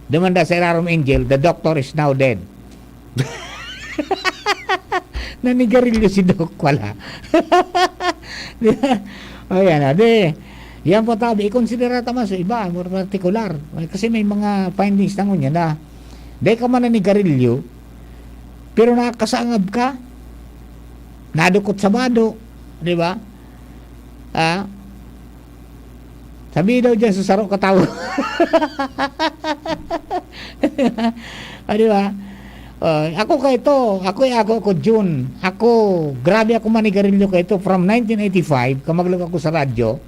Dumanda sa Ilarom Angel, the doctor is now dead. Nanigarilyo si Doc, wala. O yan, yan po tabi, i-consider naman sa iba, more particular. Kasi may mga findings na ngunya na, di ka man nanigarilyo, pero nakakasangab ka, nadukot sa bado, di ba? Sabi daw dyan sa sarok katawa. Di ba? Ako June. Grabe ako manigarilyo ka ito from 1985, kamaglag ako sa radyo.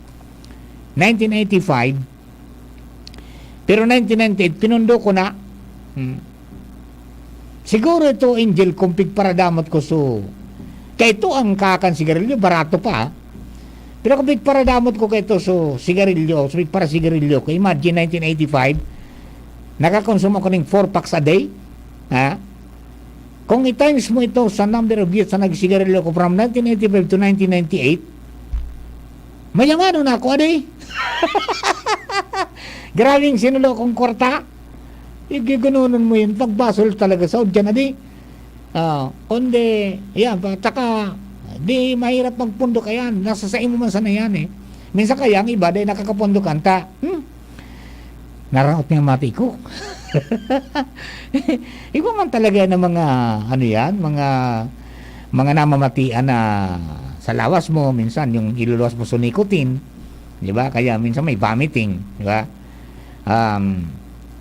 1985. Pero 1998, pinundo ko na. Siguro ito, Angel, kung pigparadamot ko kaya ito ang kakan sigarilyo, barato pa. Pero kung pigparadamot ko kaya ito sigarilyo, para sigarilyo ko, imagine 1985, nakakonsum ako ng 4 packs a day. Kung i-times mo ito sa number of years na nagsigarilyo ko from 1985 to 1998, mayamano na ako, aday. Grabing sinulo kong kwarta. Igigununan mo yun. Pagbasol talaga sa udyan, aday. Kundi, yan, taka, di mahirap magpundok ayan. Nasa sa imo man sana yan Minsan kaya ang iba, dahil nakakapundokan ta. Naraot niya mati ko. Iba man talaga ng mga mga namamatian na sa lawas mo, minsan yung iluluwas mo sa nicotine, di ba? Kaya minsan may vomiting, di ba?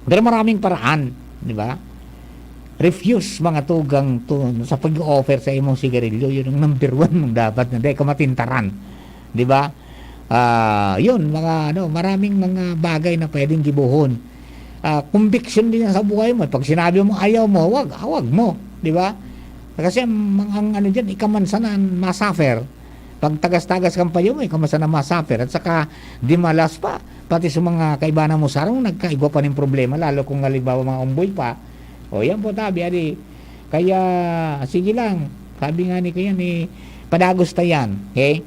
Pero maraming paraan, di ba? Refuse mga tugang sa pag-offer sa imong sigarilyo. Yun ang number 1 mong dapat na di ka matintaran. Di ba? Yun, maraming mga bagay na pwedeng gibuhon. Conviction din yan sa buhay mo. Pag sinabi mo ayaw mo, wag mo. Di ba? Kasi ang dyan, ikamansanan masuffer. Pag tagas-tagas kang payo mo, ikamansanan masuffer. At saka, di malas pa. Pati sa mga kaibanan mo sarong, nagkaiba pa ng problema. Lalo kung halimbawa mga umboy pa. O yan po tabi, adi. Kaya, sige lang. Sabi nga ni kaya ni padagos tayan. Okay?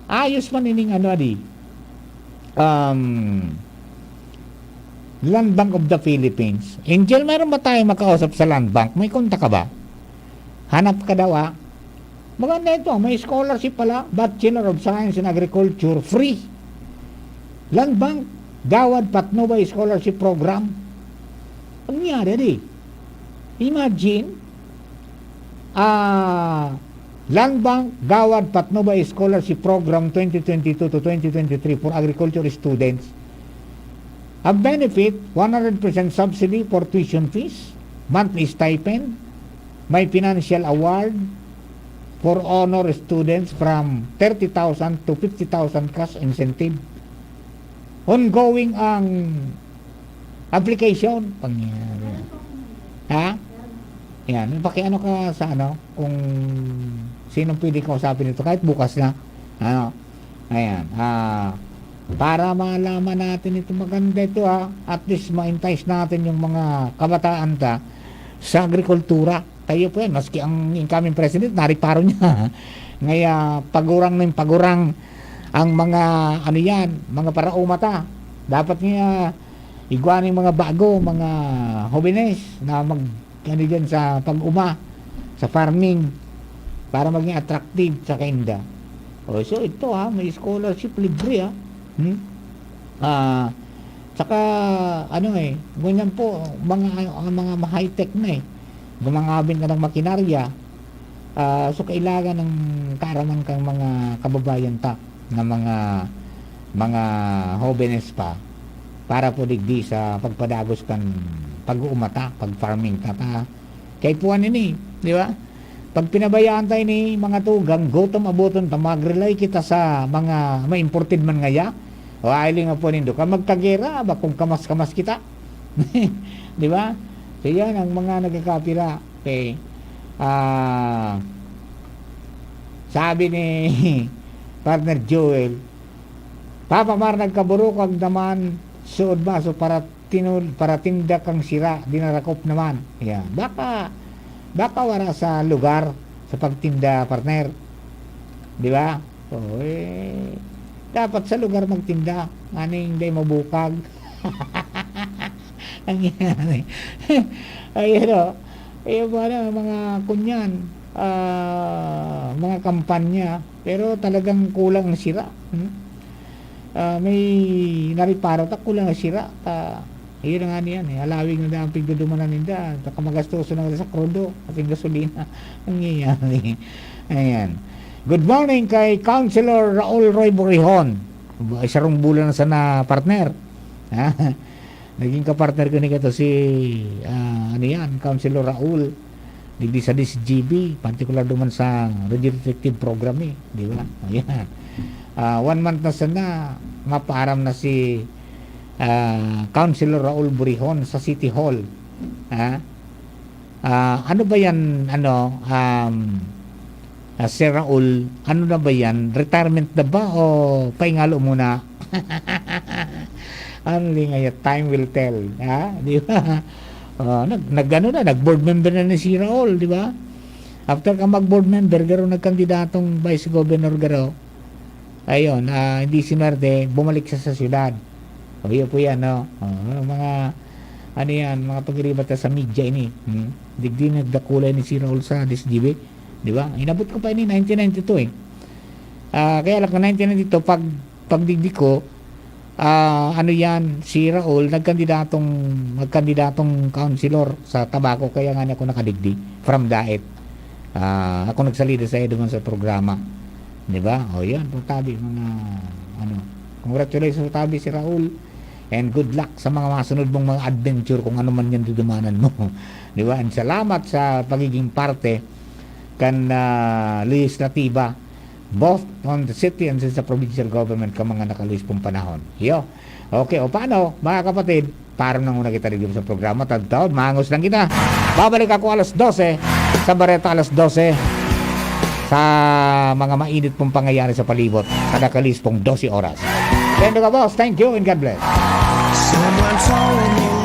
Ayos man ining adi. Land Bank of the Philippines. Angel, mayroon ba tayo makausap sa Land Bank? May kontak ka ba? Hanap ka daw Maganda ito. May scholarship pala. Bachelor of Science in Agriculture. Free. Land Bank Gawad Patnubay Scholarship Program. Ang nangyari di? Imagine, Land Bank Gawad Patnubay Scholarship Program 2022 to 2023 for agriculture students. A benefit, 100% subsidy for tuition fees, monthly stipend, may financial award for honor students from 30,000 to 50,000 cash incentive. Ongoing ang application. Pangyari. Ha? Yan. Pakiano ka sa kung sinong pwede kausapin ito kahit bukas na. Ayan. Para malaman natin ito maganda ito at least ma-entice natin yung mga kabataan sa agrikultura. Tayo po yan. Maski ang incoming president, nariparo niya. Ngaya pagurang ang mga mga paraumata. Dapat niya igwaning mga bago, mga jóvenes na dyan sa pag-uma, sa farming, para maging attractive sa kainda. So ito may scholarship libre Saka ganyan po mga high-tech na gumangabin ka ng makinarya. So kailangan ng kaaraman kang mga kababayan na mga jóvenes pa para po digdi sa pagpadagos kan pag-uumata, pag-farming kay puwan ini, di ba? Pag pinabayaan tayo ni mga tugang, gutom abuton mag-rely kita sa mga ma-imported man ngaya, o ailing nga po nindo ka magkagera ba kung kamas-kamas kita. Di ba? So yan ang mga nagkakapira. Okay. Sabi ni partner Joel, Papa Mar nagkaburukag naman suod ba so para tindak kang sira dinarakop naman. Yeah. Baka wala sa lugar sa pagtinda partner. Di ba? Dapat sa lugar magtinda. Aning day mabukag. Ang yan. Ayun mga kunyan. Mga kampanya pero talagang kulang ang sira. May nariparo kulang ang sira. Yun nga niyan alawig na ang pigdudumanan ninda kamagastoso na sa krudo at yung gasolina ang nangyayari. Ayan. Good morning kay Councilor Raul Roy Borihon. Isa rong bulan na sana partner. Naging kapartner ko ni si Councilor Raul di sa DCGB, particular duman sa Radio Detective Program di ba? Ayan. 1 month na sana mapaaram na si Councilor Raul Borihon sa City Hall. Ano ba yan Sir Raul, ano na ba yan? Retirement na ba o paingalo muna? Time will tell. Di ba? Nag-board member na si Raul, di ba? After ka mag-board member, garo nagkandidatong vice governor garo. Ayun, hindi sinwerte, bumalik siya sa syudad. Yun po yan, mga mga pagribat sa media ini. Digdi nagdakulay ni si Raul sa DSGB. Di ba? Inabot ko pa ini 1992 kaya lang 1992 pagdigdi ko si Raul nagkandidatong councilor sa Tabaco kaya nga ako nakadigdi from Daet. Ako nagsalida sa doon sa programa. Di ba? Yan, pagtabi mga Congratulations sa tabi si Raul. And good luck sa mga masunod mong mga adventure kung ano man yan dudumanan mo. Di ba? And salamat sa pagiging parte kan legislatiba both on the city and sa provincial government ka mga nakaluis pong panahon. Yo. Okay, o paano mga kapatid? Parang nang una kita rin sa programa. Tagtaon, mangos lang kita. Babalik ako alas 12 sa Bareta alas 12 sa mga mainit pong pangyayari sa palibot. Kada kalis pong 12 oras. Tendo ka boss, thank you and God bless. Someone told me